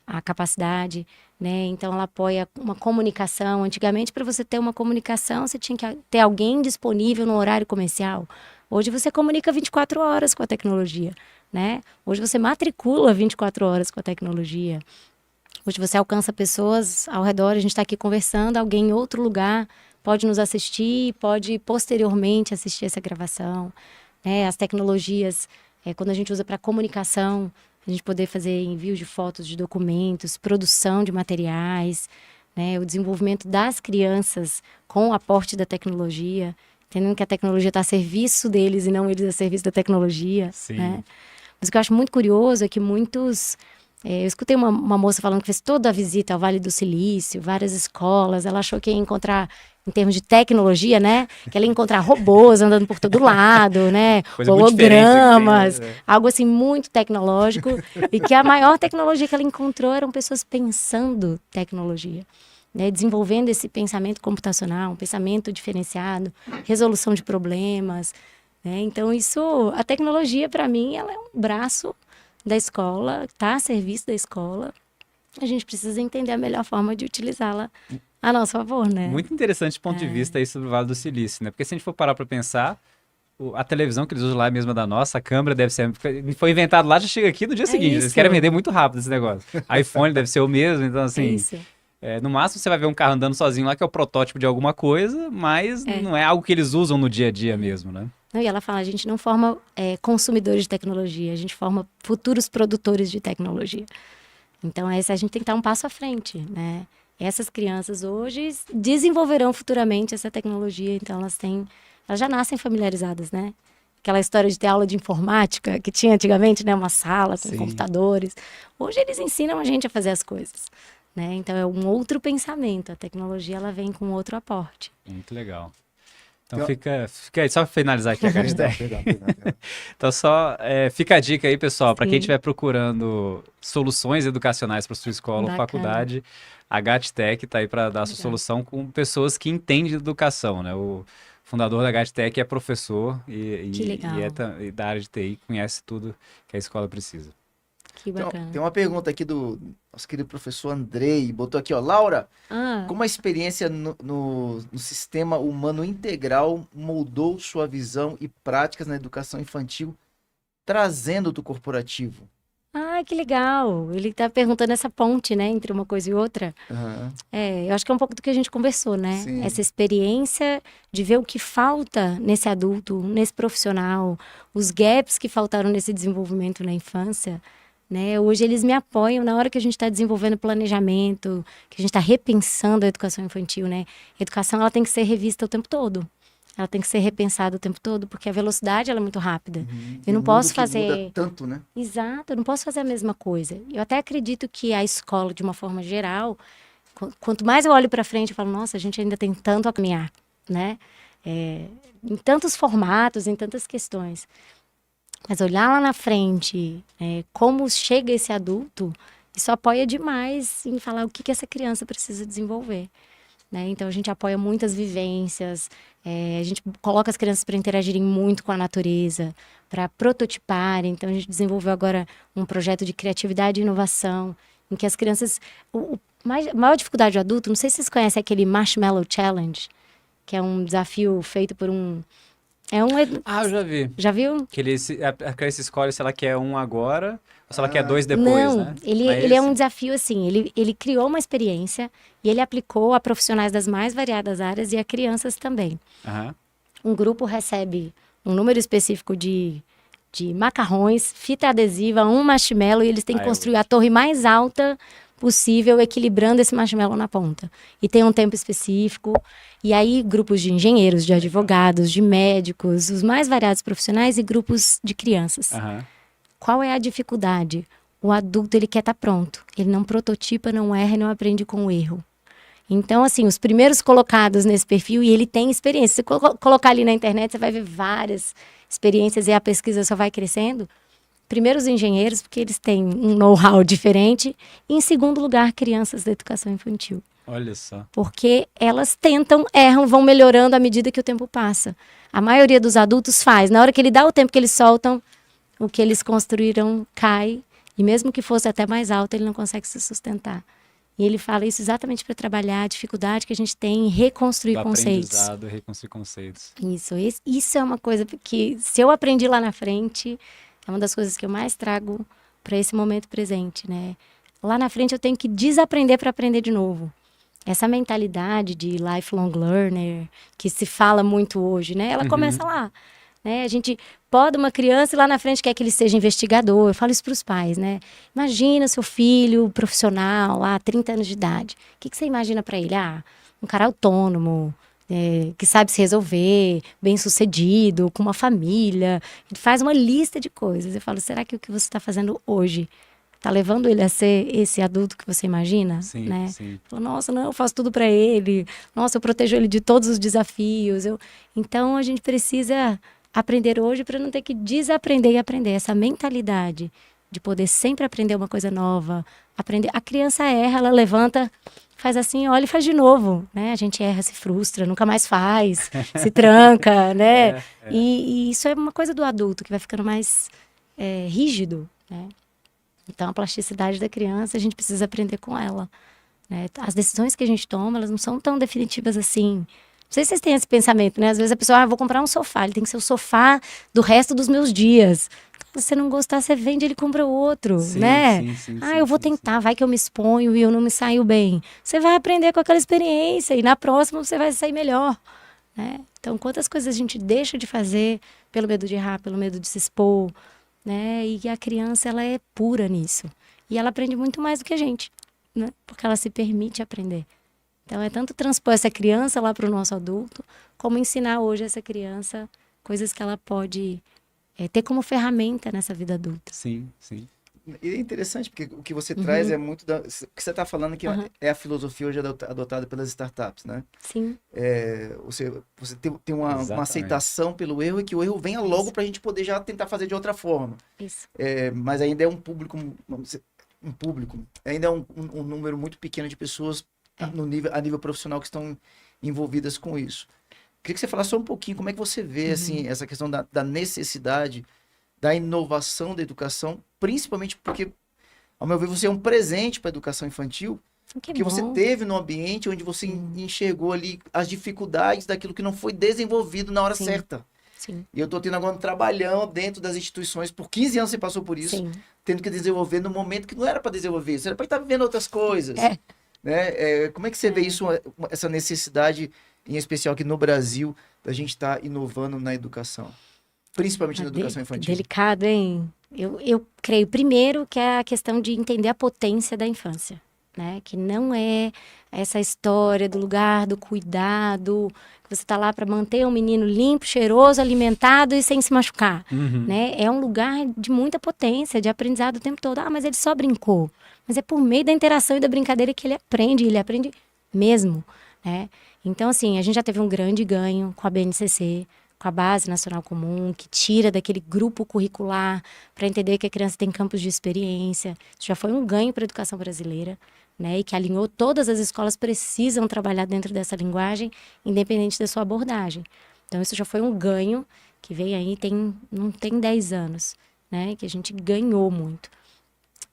a capacidade, né? Então ela apoia uma comunicação. Antigamente, para você ter uma comunicação, você tinha que ter alguém disponível no horário comercial. Hoje você comunica 24 horas com a tecnologia, né? Hoje você matricula 24 horas com a tecnologia. Hoje você alcança pessoas ao redor, a gente está aqui conversando, alguém em outro lugar pode nos assistir, pode posteriormente assistir essa gravação, né? As tecnologias, quando a gente usa para comunicação, a gente poder fazer envio de fotos, de documentos, produção de materiais, né? O desenvolvimento das crianças com o aporte da tecnologia, entendendo que a tecnologia está a serviço deles e não eles a serviço da tecnologia. Sim. Né? Mas o que eu acho muito curioso é que muitos... eu escutei uma moça falando que fez toda a visita ao Vale do Silício, várias escolas, ela achou que ia encontrar, em termos de tecnologia, né? Que ela ia encontrar robôs andando por todo lado, né? Coisa muito diferente Hologramas, que tem, né? algo assim muito tecnológico. E que a maior tecnologia que ela encontrou eram pessoas pensando tecnologia, né? Desenvolvendo esse pensamento computacional, um pensamento diferenciado, resolução de problemas, né? Então a tecnologia para mim, ela é um braço da escola, está a serviço da escola. A gente precisa entender a melhor forma de utilizá-la a nosso favor, né? Muito interessante do ponto de vista isso do Vale do Silício, né? Porque se a gente for parar para pensar, a televisão que eles usam lá é a mesma da nossa, a câmera deve ser... Foi inventado lá, já chega aqui no dia seguinte. Eles isso. querem vender muito rápido esse negócio. iPhone deve ser o mesmo, então É assim... isso. no máximo você vai ver um carro andando sozinho lá, que é o protótipo de alguma coisa, mas não é algo que eles usam no dia a dia mesmo, né? Não, e ela fala, a gente não forma consumidores de tecnologia, a gente forma futuros produtores de tecnologia. Então, a gente tem que estar um passo à frente, né? Essas crianças hoje desenvolverão futuramente essa tecnologia, então elas já nascem familiarizadas, né? Aquela história de ter aula de informática, que tinha antigamente, né? Uma sala com computadores. Hoje eles ensinam a gente a fazer as coisas, né? Então, é um outro pensamento. A tecnologia, ela vem com outro aporte. Muito legal. Então fica aí, só para finalizar aqui a GatTech. Então fica a dica aí, pessoal, para quem estiver procurando soluções educacionais para sua escola ou faculdade, a GatTech está aí para dar a sua solução com pessoas que entendem de educação, né? O fundador da GatTech é professor e é da área de TI, conhece tudo que a escola precisa. Que bacana. Tem uma pergunta aqui do nosso querido professor Andrei, botou aqui, ó, Laura, Ah, como a experiência no sistema humano integral moldou sua visão e práticas na educação infantil, trazendo do corporativo? que legal. Ele tá perguntando essa ponte, né, entre uma coisa e outra. Aham, Eu acho que é um pouco do que a gente conversou, né? sim. Essa experiência de ver o que falta nesse adulto, nesse profissional, os gaps que faltaram nesse desenvolvimento na infância, né? Hoje eles me apoiam na hora que a gente está desenvolvendo planejamento, que a gente está repensando a educação infantil, né? A educação ela tem que ser revista o tempo todo. Ela tem que ser repensada o tempo todo, porque a velocidade ela é muito rápida. Uhum. Eu não E posso muda fazer. tanto, né? Exato, eu não posso fazer a mesma coisa. Eu até acredito que a escola, de uma forma geral, quanto mais eu olho para frente, eu falo, nossa, a gente ainda tem tanto a caminhar, né? Em tantos formatos, em tantas questões. Mas olhar lá na frente, como chega esse adulto, isso apoia demais em falar o que essa criança precisa desenvolver. Né? Então, a gente apoia muitas vivências, a gente coloca as crianças para interagirem muito com a natureza, para prototiparem. Então, a gente desenvolveu agora um projeto de criatividade e inovação, em que as crianças... A maior dificuldade do adulto, não sei se vocês conhecem aquele Marshmallow Challenge, que é um desafio feito por um... Eu já vi. Já viu? A criança escolhe se ela quer um agora ou se ela quer dois depois, Não, né? ele é um desafio assim, ele criou uma experiência e ele aplicou a profissionais das mais variadas áreas e a crianças também. Aham. Um grupo recebe um número específico de macarrões, fita adesiva, um marshmallow e eles têm que construir a torre mais alta possível, equilibrando esse marshmallow na ponta. E tem um tempo específico. E aí, grupos de engenheiros, de advogados, de médicos, os mais variados profissionais e grupos de crianças. Aham. Qual é a dificuldade? O adulto, ele quer estar pronto. Ele não prototipa, não erra e não aprende com o erro. Então, assim, os primeiros colocados nesse perfil, e ele tem experiência. Se você colocar ali na internet, você vai ver várias experiências e a pesquisa só vai crescendo. Primeiro, os engenheiros, porque eles têm um know-how diferente. E, em segundo lugar, crianças da educação infantil. Olha só. Porque elas tentam, erram, vão melhorando à medida que o tempo passa. A maioria dos adultos faz. Na hora que ele dá o tempo que eles soltam, o que eles construíram cai. E mesmo que fosse até mais alto, ele não consegue se sustentar. E ele fala isso exatamente para trabalhar a dificuldade que a gente tem em reconstruir Do conceitos. aprendizado, reconstruir conceitos. Isso é uma coisa que, se eu aprendi lá na frente, é uma das coisas que eu mais trago para esse momento presente, né? Lá na frente eu tenho que desaprender para aprender de novo. Essa mentalidade de lifelong learner, que se fala muito hoje, né? Ela começa lá. Né? A gente poda uma criança e lá na frente quer que ele seja investigador. Eu falo isso para os pais, né? Imagina seu filho profissional, lá, 30 anos de idade. O que você imagina para ele? Um cara autônomo, que sabe se resolver, bem-sucedido, com uma família. Ele faz uma lista de coisas. Eu falo, será que o que você está fazendo hoje está levando ele a ser esse adulto que você imagina? Sim, né? sim. Falo, nossa, não, eu faço tudo para ele. Nossa, eu protejo ele de todos os desafios. Então, a gente precisa aprender hoje para não ter que desaprender e aprender. Essa mentalidade de poder sempre aprender uma coisa nova. Aprender. A criança erra, ela levanta, faz assim, olha e faz de novo. Né? A gente erra, se frustra, nunca mais faz, se tranca, né? E isso é uma coisa do adulto, que vai ficando mais rígido, né? Então, a plasticidade da criança, a gente precisa aprender com ela. Né? As decisões que a gente toma, elas não são tão definitivas assim. Não sei se vocês têm esse pensamento, né? Às vezes a pessoa, vou comprar um sofá, ele tem que ser o sofá do resto dos meus dias. Se você não gostar, você vende, ele compra outro, Sim, né? sim, Eu vou tentar, vai que eu me exponho e eu não me saio bem. Você vai aprender com aquela experiência e na próxima você vai sair melhor, né? Então, quantas coisas a gente deixa de fazer pelo medo de errar, pelo medo de se expor, né? E a criança, ela é pura nisso. E ela aprende muito mais do que a gente, né? Porque ela se permite aprender. Então, é tanto transpor essa criança lá para o nosso adulto, como ensinar hoje essa criança coisas que ela pode ter como ferramenta nessa vida adulta. Sim, sim. E é interessante, porque o que você traz é muito o que você está falando que é a filosofia hoje adotada pelas startups, né? Sim. Você tem uma aceitação pelo erro e que o erro venha logo para a gente poder já tentar fazer de outra forma. Isso. Mas ainda é um público, ainda é um número muito pequeno de pessoas a nível profissional que estão envolvidas com isso. Queria que você falasse só um pouquinho como é que você vê assim, essa questão da necessidade da inovação da educação, principalmente porque ao meu ver, você é um presente para a educação infantil, Que porque você bom. teve num ambiente onde você enxergou ali as dificuldades daquilo que não foi desenvolvido na hora Sim. certa. Sim, E eu tô tendo agora um trabalhão dentro das instituições, por 15 anos você passou por isso, sim. tendo que desenvolver no momento que não era para desenvolver, você era para estar vivendo outras coisas. É. Né? Como é que você vê isso, essa necessidade, em especial aqui no Brasil, da gente estar inovando na educação? Principalmente na educação infantil. Delicado, hein? Eu creio, primeiro, que é a questão de entender a potência da infância, né? Que não é essa história do lugar, do cuidado, que você está lá para manter um menino limpo, cheiroso, alimentado e sem se machucar, né? É um lugar de muita potência, de aprendizado o tempo todo. Ah, mas ele só brincou. Mas é por meio da interação e da brincadeira que ele aprende mesmo, né? Então, assim, a gente já teve um grande ganho com a BNCC, com a Base Nacional Comum, que tira daquele grupo curricular para entender que a criança tem campos de experiência. Isso já foi um ganho para a educação brasileira, né? E que alinhou todas as escolas precisam trabalhar dentro dessa linguagem, independente da sua abordagem. Então, isso já foi um ganho que veio aí, não tem 10 anos, né? Que a gente ganhou muito.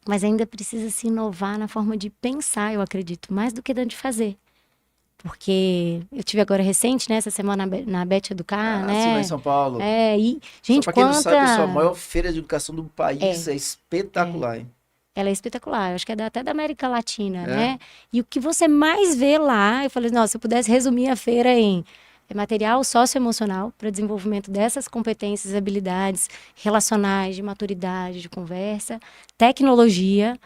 Mas ainda precisa se inovar na forma de pensar, eu acredito, mais do que de fazer. Porque eu tive agora recente, né, essa semana na Bet Educar, né? Sim, lá em São Paulo. E, gente, Só pra quem não sabe, pessoal, a quanta... maior feira de educação do país é espetacular, hein? Ela é espetacular, eu acho que é até da América Latina, É. né? E o que você mais vê lá, eu falei, nossa, se eu pudesse resumir a feira em material socioemocional para desenvolvimento dessas competências, habilidades relacionais, de maturidade, de conversa, tecnologia,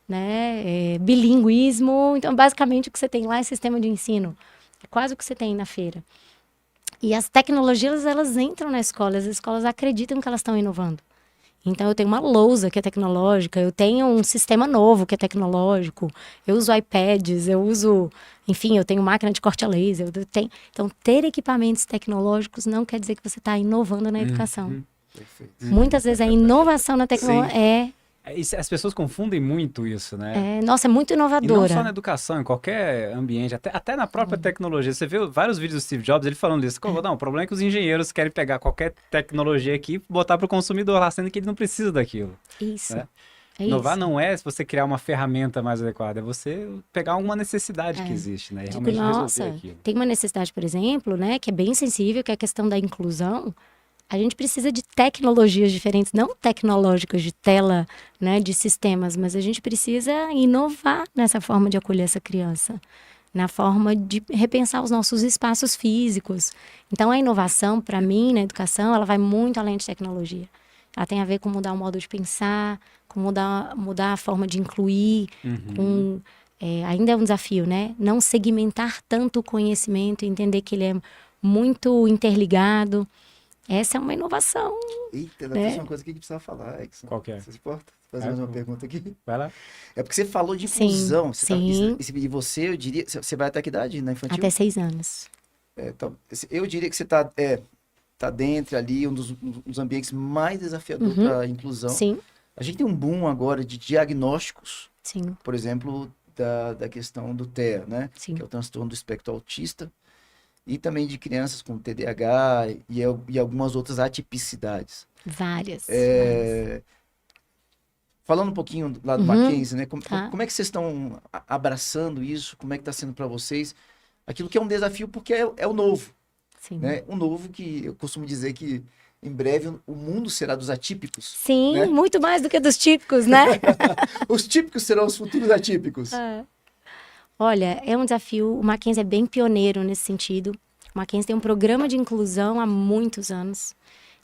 né? Bilinguismo. Então, basicamente, o que você tem lá é sistema de ensino. É quase o que você tem na feira. E as tecnologias, elas entram na escola, as escolas acreditam que elas estão inovando. Então, eu tenho uma lousa que é tecnológica, eu tenho um sistema novo que é tecnológico, eu uso iPads, enfim, eu tenho máquina de corte a laser. Então, ter equipamentos tecnológicos não quer dizer que você está inovando na educação. Perfeito. Muitas vezes a inovação na tecnologia As pessoas confundem muito isso, né? nossa, é muito E não inovadora. só na educação, em qualquer ambiente, até na própria tecnologia. Você vê vários vídeos do Steve Jobs, ele falando disso. Não, o problema é que os engenheiros querem pegar qualquer tecnologia aqui e botar para o consumidor lá, sendo que ele não precisa daquilo. Isso. Né? É Inovar isso. não é você criar uma ferramenta mais adequada, é você pegar alguma necessidade que existe, né? E Digo, realmente nossa, resolver aquilo. tem uma necessidade, por exemplo, né, que é bem sensível, que é a questão da inclusão. A gente precisa de tecnologias diferentes, não tecnológicas, de tela, né, de sistemas, mas a gente precisa inovar nessa forma de acolher essa criança, na forma de repensar os nossos espaços físicos. Então, a inovação, para mim, na educação, ela vai muito além de tecnologia. Ela tem a ver com mudar o modo de pensar, com mudar a forma de incluir, ainda é um desafio, né? Não segmentar tanto o conhecimento, entender que ele é muito interligado. Essa é uma inovação. Eita, né? tem uma coisa aqui que precisa falar, Exxon. Qual que é? Você se importa? Fazer mais uma pergunta aqui. Vai lá. É porque você falou de Sim, inclusão. sim. E você, eu diria... Você vai até que idade na infantil? Até 6 anos. Então, eu diria que você tá dentro ali, um dos ambientes mais desafiadores para a inclusão. Sim, A gente tem um boom agora de diagnósticos, sim, por exemplo, da questão do TEA, né? sim. Que é o transtorno do espectro autista, e também de crianças com TDAH e algumas outras atipicidades. Várias. Falando um pouquinho lá do Uhum, Mackenzie, né? tá. Como é que vocês estão abraçando isso? Como é que está sendo para vocês? Aquilo que é um desafio porque é o novo, Sim. né? O novo que eu costumo dizer que em breve o mundo será dos atípicos. Sim, né? muito mais do que dos típicos, né? Os típicos serão os futuros atípicos. Olha, é um desafio. O Mackenzie é bem pioneiro nesse sentido. O Mackenzie tem um programa de inclusão há muitos anos.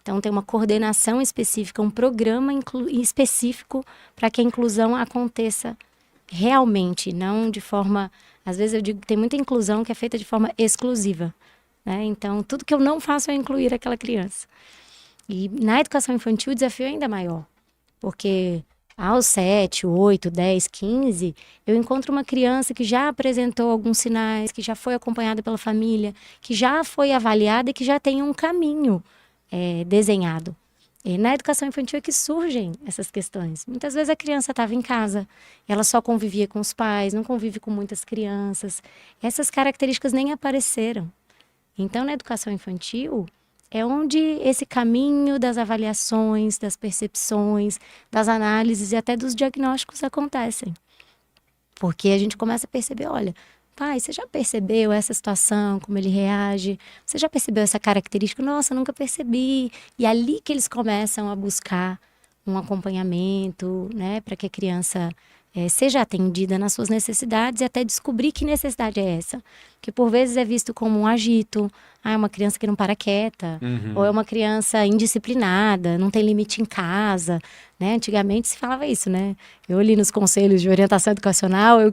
Então, tem uma coordenação específica, um programa específico para que a inclusão aconteça realmente, não de forma... Às vezes eu digo que tem muita inclusão que é feita de forma exclusiva, né? Então, tudo que eu não faço é incluir aquela criança. E na educação infantil o desafio é ainda maior, porque aos 7, 8, 10, 15, eu encontro uma criança que já apresentou alguns sinais, que já foi acompanhada pela família, que já foi avaliada e que já tem um caminho desenhado. E na educação infantil é que surgem essas questões. Muitas vezes a criança estava em casa, ela só convivia com os pais, não convive com muitas crianças. Essas características nem apareceram. Então, na educação infantil, é onde esse caminho das avaliações, das percepções, das análises e até dos diagnósticos acontecem. Porque a gente começa a perceber, olha, pai, você já percebeu essa situação, como ele reage? Você já percebeu essa característica? Nossa, nunca percebi. E é ali que eles começam a buscar um acompanhamento, né, para que a criança seja atendida nas suas necessidades e até descobrir que necessidade é essa. Porque por vezes é visto como um agito, é uma criança que não para quieta, ou é uma criança indisciplinada, não tem limite em casa, né? Antigamente se falava isso, né? Eu ali nos conselhos de orientação educacional, eu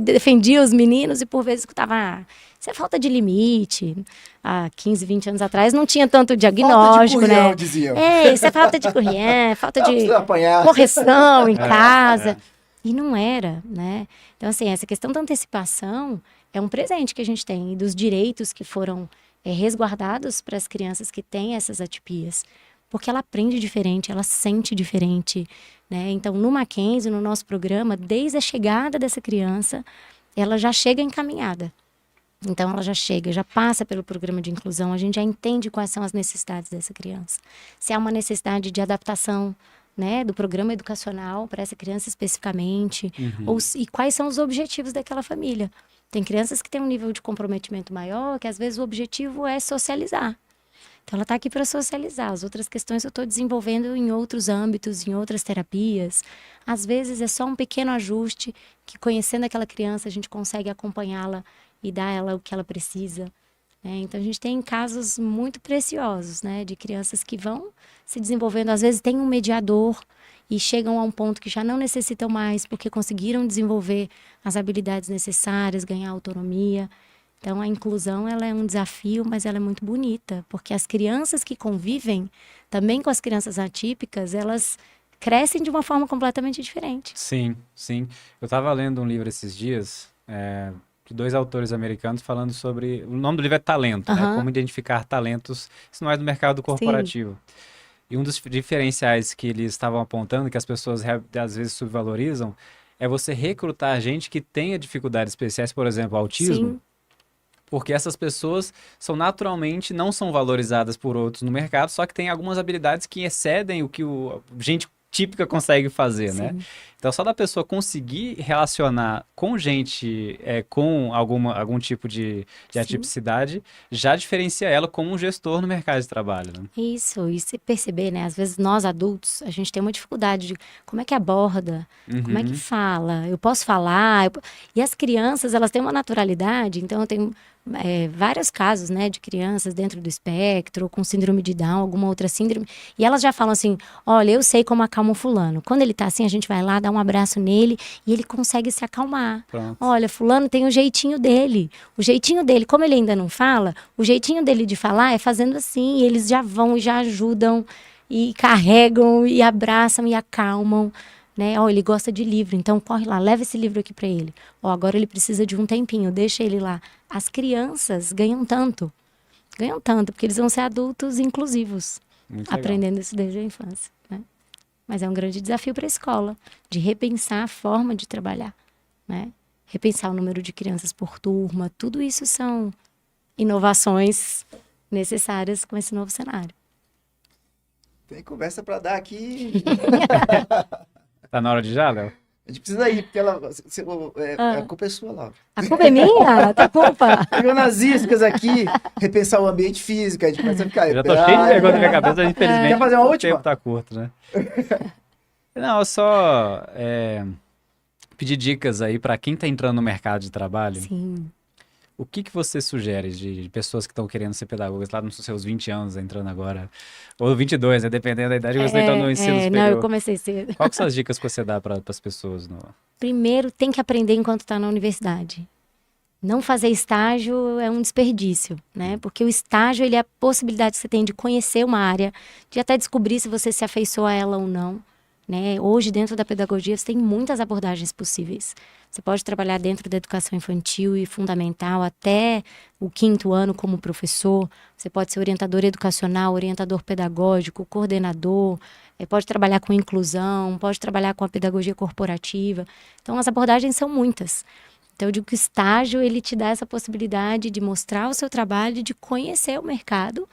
defendia os meninos e por vezes escutava, isso é falta de limite. Há 15, 20 anos atrás não tinha tanto diagnóstico, falta de currião, né? diziam. Isso é falta de currião, falta de Precisa apanhar. correção em casa. E não era, né? Então, assim, essa questão da antecipação é um presente que a gente tem e dos direitos que foram resguardados para as crianças que têm essas atipias. Porque ela aprende diferente, ela sente diferente, né? Então, no Mackenzie, no nosso programa, desde a chegada dessa criança, ela já chega encaminhada. Então, ela já chega, já passa pelo programa de inclusão, a gente já entende quais são as necessidades dessa criança. Se há uma necessidade de adaptação, né, do programa educacional para essa criança especificamente, e quais são os objetivos daquela família. Tem crianças que têm um nível de comprometimento maior, que às vezes o objetivo é socializar. Então, ela está aqui para socializar. As outras questões eu estou desenvolvendo em outros âmbitos, em outras terapias. Às vezes é só um pequeno ajuste que, conhecendo aquela criança, a gente consegue acompanhá-la e dar a ela o que ela precisa. Então, a gente tem casos muito preciosos, né, de crianças que vão se desenvolvendo. Às vezes tem um mediador e chegam a um ponto que já não necessitam mais porque conseguiram desenvolver as habilidades necessárias, ganhar autonomia. Então, a inclusão ela é um desafio, mas ela é muito bonita, porque as crianças que convivem também com as crianças atípicas, elas crescem de uma forma completamente diferente. Sim, sim. Eu estava lendo um livro esses dias, de 2 autores americanos falando sobre... O nome do livro é Talento, né? Como identificar talentos, isso não é do mercado corporativo. Sim. E um dos diferenciais que eles estavam apontando, que as pessoas às vezes subvalorizam, é você recrutar gente que tenha dificuldades especiais, por exemplo, autismo. Sim. Porque essas pessoas naturalmente não são valorizadas por outros no mercado, só que tem algumas habilidades que excedem o que gente típica consegue fazer, né? Então, só da pessoa conseguir relacionar com gente com algum tipo de atipicidade, já diferencia ela como um gestor no mercado de trabalho, né? Isso, e se perceber, né? Às vezes nós adultos, a gente tem uma dificuldade de como é que aborda, como é que fala, eu posso falar, e as crianças, elas têm uma naturalidade, então eu tenho vários casos, né, de crianças dentro do espectro, ou com síndrome de Down, alguma outra síndrome, e elas já falam assim, olha, eu sei como acalma o fulano. Quando ele tá assim, a gente vai lá, dá um abraço nele, e ele consegue se acalmar. Pronto. Olha, fulano tem o jeitinho dele. O jeitinho dele, como ele ainda não fala, o jeitinho dele de falar é fazendo assim, e eles já vão e já ajudam, e carregam, e abraçam, e acalmam. Né? Ele gosta de livro, então corre lá, leva esse livro aqui para ele. Agora ele precisa de um tempinho, deixa ele lá. As crianças ganham tanto, porque eles vão ser adultos inclusivos, aprendendo isso desde a infância. Né? Mas é um grande desafio para a escola, de repensar a forma de trabalhar, né? Repensar o número de crianças por turma, tudo isso são inovações necessárias com esse novo cenário. Tem conversa para dar aqui. Tá na hora de já, Léo? A gente precisa ir, porque a culpa é sua, Laura. A culpa é minha? Tá culpa. Pegou nas iscas aqui, repensar o ambiente físico, a gente começa a ficar... Eu já tô cheio de perguntas na minha cabeça, infelizmente. Quer fazer uma última? O tempo tá curto, né? Não, só pedir dicas aí para quem tá entrando no mercado de trabalho. Sim. O que você sugere de pessoas que estão querendo ser pedagogas lá nos seus 20 anos, entrando agora? Ou 22, né? Dependendo da idade, você está no ensino superior. Não, eu comecei cedo. Quais são as dicas que você dá para as pessoas? Primeiro, tem que aprender enquanto está na universidade. Não fazer estágio é um desperdício, né? Porque o estágio, ele é a possibilidade que você tem de conhecer uma área, de até descobrir se você se afeiçoa a ela ou não. Né? Hoje, dentro da pedagogia, você tem muitas abordagens possíveis. Você pode trabalhar dentro da educação infantil e fundamental até o 5º ano como professor. Você pode ser orientador educacional, orientador pedagógico, coordenador. Pode trabalhar com inclusão, pode trabalhar com a pedagogia corporativa. Então, as abordagens são muitas. Então, eu digo que o estágio, ele te dá essa possibilidade de mostrar o seu trabalho, de conhecer o mercado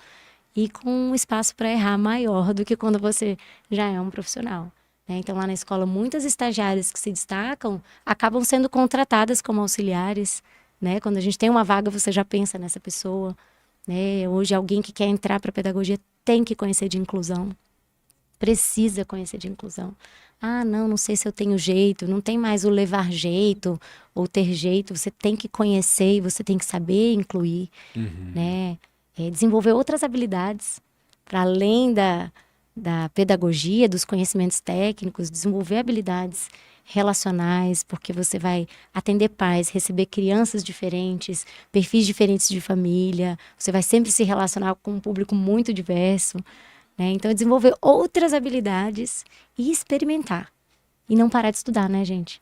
e com um espaço para errar maior do que quando você já é um profissional, né? Então, lá na escola, muitas estagiárias que se destacam acabam sendo contratadas como auxiliares, né? Quando a gente tem uma vaga, você já pensa nessa pessoa, né? Hoje, alguém que quer entrar para a pedagogia tem que conhecer de inclusão, precisa conhecer de inclusão. Ah, não sei se eu tenho jeito, não tem mais o levar jeito ou ter jeito, você tem que conhecer e você tem que saber incluir, né? Desenvolver outras habilidades, para além da pedagogia, dos conhecimentos técnicos, desenvolver habilidades relacionais, porque você vai atender pais, receber crianças diferentes, perfis diferentes de família, você vai sempre se relacionar com um público muito diverso, né? Então, desenvolver outras habilidades e experimentar. E não parar de estudar, né, gente?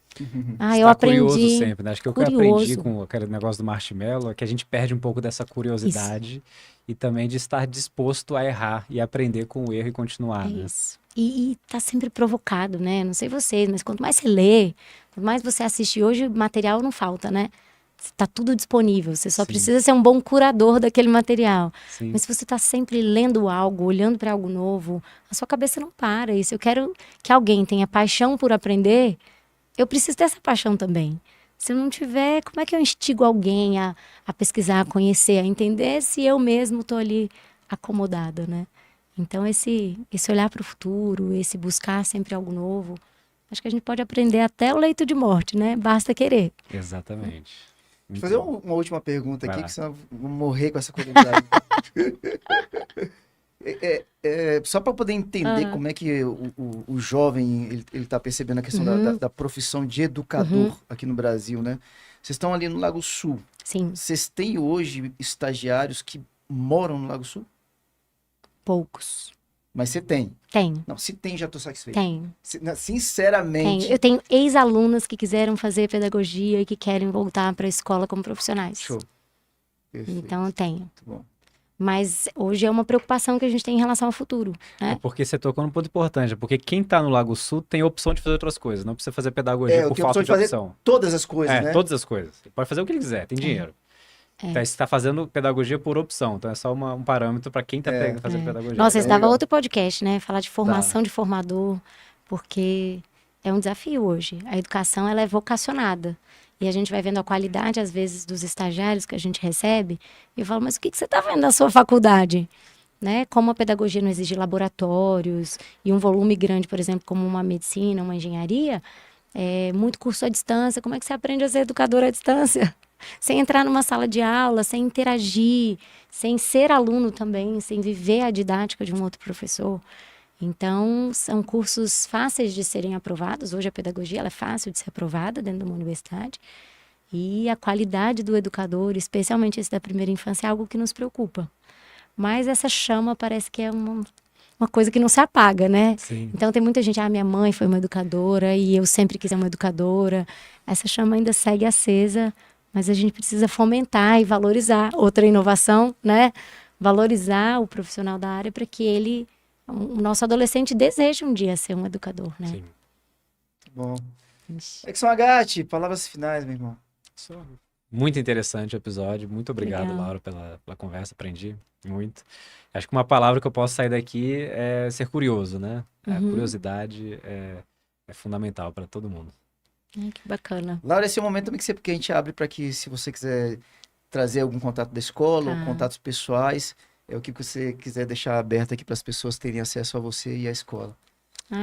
Ah, eu Estar aprendi. curioso sempre, né? Acho que o que eu aprendi Curioso. com aquele negócio do marshmallow é que a gente perde um pouco dessa curiosidade e também de estar disposto a errar e aprender com o erro e continuar, É né? isso. E tá sempre provocado, né? Não sei vocês, mas quanto mais você lê, quanto mais você assiste hoje, material não falta, né? Tá tudo disponível. Você só Sim. precisa ser um bom curador daquele material. Sim. Mas se você tá sempre lendo algo, olhando para algo novo, a sua cabeça não para. E se eu quero que alguém tenha paixão por aprender, eu preciso ter essa paixão também. Se eu não tiver, como é que eu instigo alguém a pesquisar, a conhecer, a entender se eu mesmo tô ali acomodada, né? Então, esse olhar para o futuro, esse buscar sempre algo novo, acho que a gente pode aprender até o leito de morte, né? Basta querer. Exatamente. Vou fazer uma última pergunta Vai aqui, lá. que senão eu vou morrer com essa curiosidade. Só para poder entender como é que o jovem ele tá percebendo a questão da profissão de educador aqui no Brasil, né? Vocês estão ali no Lago Sul. Sim, Vocês têm hoje estagiários que moram no Lago Sul? poucos. Mas você tem. Tem, Não, se tem, já tô satisfeito. tem. Não, Tem. sinceramente. Eu tenho ex-alunas que quiseram fazer pedagogia e que querem voltar para a escola como profissionais. Show. Perfeito. Então, eu tenho. Muito bom. Mas hoje é uma preocupação que a gente tem em relação ao futuro, É né? porque você tocou num ponto importante, porque quem tá no Lago Sul tem a opção de fazer outras coisas, não precisa fazer pedagogia Eu por tenho a falta opção de de fazer opção. todas as coisas, né? Todas as coisas. Ele pode fazer o que ele quiser, tem dinheiro. Então, você está fazendo pedagogia por opção, então é só um parâmetro para quem está fazendo pedagogia. Nossa, esse Legal. dava outro podcast, né? Falar de formação de formador, porque é um desafio hoje. A educação, ela é vocacionada. E a gente vai vendo a qualidade, às vezes, dos estagiários que a gente recebe. E eu falo, mas o que você está vendo na sua faculdade? Né? Como a pedagogia não exige laboratórios e um volume grande, por exemplo, como uma medicina, uma engenharia, muito curso à distância. Como é que você aprende a ser educador à distância? Sem entrar numa sala de aula, sem interagir, sem ser aluno também, sem viver a didática de um outro professor. Então, são cursos fáceis de serem aprovados. Hoje a pedagogia ela é fácil de ser aprovada dentro de uma universidade. E a qualidade do educador, especialmente esse da primeira infância, é algo que nos preocupa. Mas essa chama parece que é uma coisa que não se apaga, né? Sim. Então tem muita gente, minha mãe foi uma educadora e eu sempre quis ser uma educadora. Essa chama ainda segue acesa, mas a gente precisa fomentar e valorizar. Outra inovação, né? Valorizar o profissional da área para que o nosso adolescente deseje um dia ser um educador, né? Sim. Bom. Exxon Agatti, palavras finais, meu irmão. Muito interessante o episódio. Muito obrigado, Legal. Laura, pela conversa. Aprendi muito. Acho que uma palavra que eu posso sair daqui é ser curioso, né? A curiosidade é fundamental para todo mundo. Ai, que bacana. Laura, esse é o momento também que a gente abre para que, se você quiser trazer algum contato da escola ou contatos pessoais, é o que você quiser deixar aberto aqui para as pessoas terem acesso a você e à escola.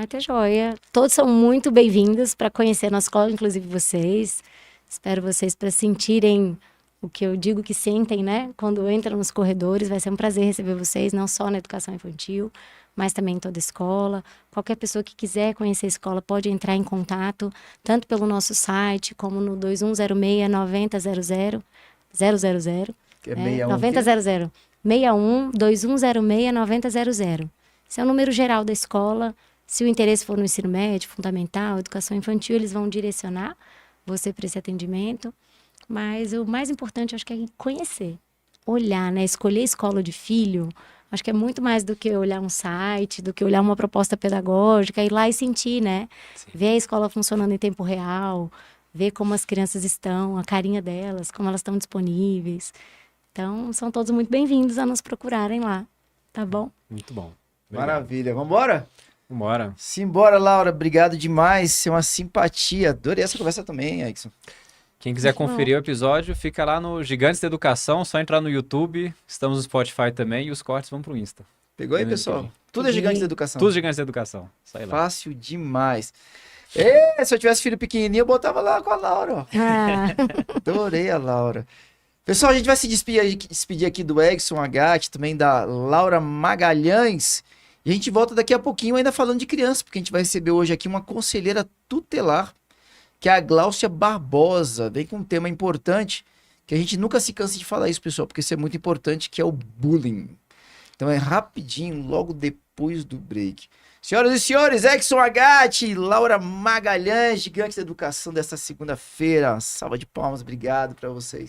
Tá joia. Todos são muito bem-vindos para conhecer a nossa escola, inclusive vocês. Espero vocês para sentirem o que eu digo que sentem, né? Quando entram nos corredores, vai ser um prazer receber vocês, não só na educação infantil, mas também em toda a escola. Qualquer pessoa que quiser conhecer a escola pode entrar em contato, tanto pelo nosso site, como no 2106-9000, 000, Que é 61. 9000, 61 2106 9000. Esse é o número geral da escola. Se o interesse for no ensino médio, fundamental, educação infantil, eles vão direcionar você para esse atendimento. Mas o mais importante, acho que é conhecer, olhar, né? Escolher escola de filho, acho que é muito mais do que olhar um site, do que olhar uma proposta pedagógica, ir lá e sentir, né? Sim. Ver a escola funcionando em tempo real, ver como as crianças estão, a carinha delas, como elas estão disponíveis. Então, são todos muito bem-vindos a nos procurarem lá. tá bom? Muito bom. Obrigado. Maravilha. Vambora? Vambora. Simbora, Laura. Obrigado demais. Você é uma simpatia. Adorei essa conversa também, Edson. Quem quiser Muito bom. conferir o episódio, fica lá no Gigantes da Educação, só entrar no YouTube, estamos no Spotify também e os cortes vão pro Insta. Pegou aí, No pessoal? LinkedIn. Tudo é Peguei. gigante da educação. Tudo Gigantes da Educação. Sai lá. Fácil demais. Se eu tivesse filho pequenininho, eu botava lá com a Laura, ó. Ah, Adorei a Laura. Pessoal, a gente vai se despedir aqui do Edson Agatti, também da Laura Magalhães. E a gente volta daqui a pouquinho ainda falando de criança, porque a gente vai receber hoje aqui uma conselheira tutelar, que é a Gláucia Barbosa. Vem com um tema importante, que a gente nunca se cansa de falar isso, pessoal, porque isso é muito importante, que é o bullying. Então é rapidinho, logo depois do break. Senhoras e senhores, Edson Agatti, Laura Magalhães, Gigantes da Educação desta segunda-feira. Salva de palmas, obrigado para vocês.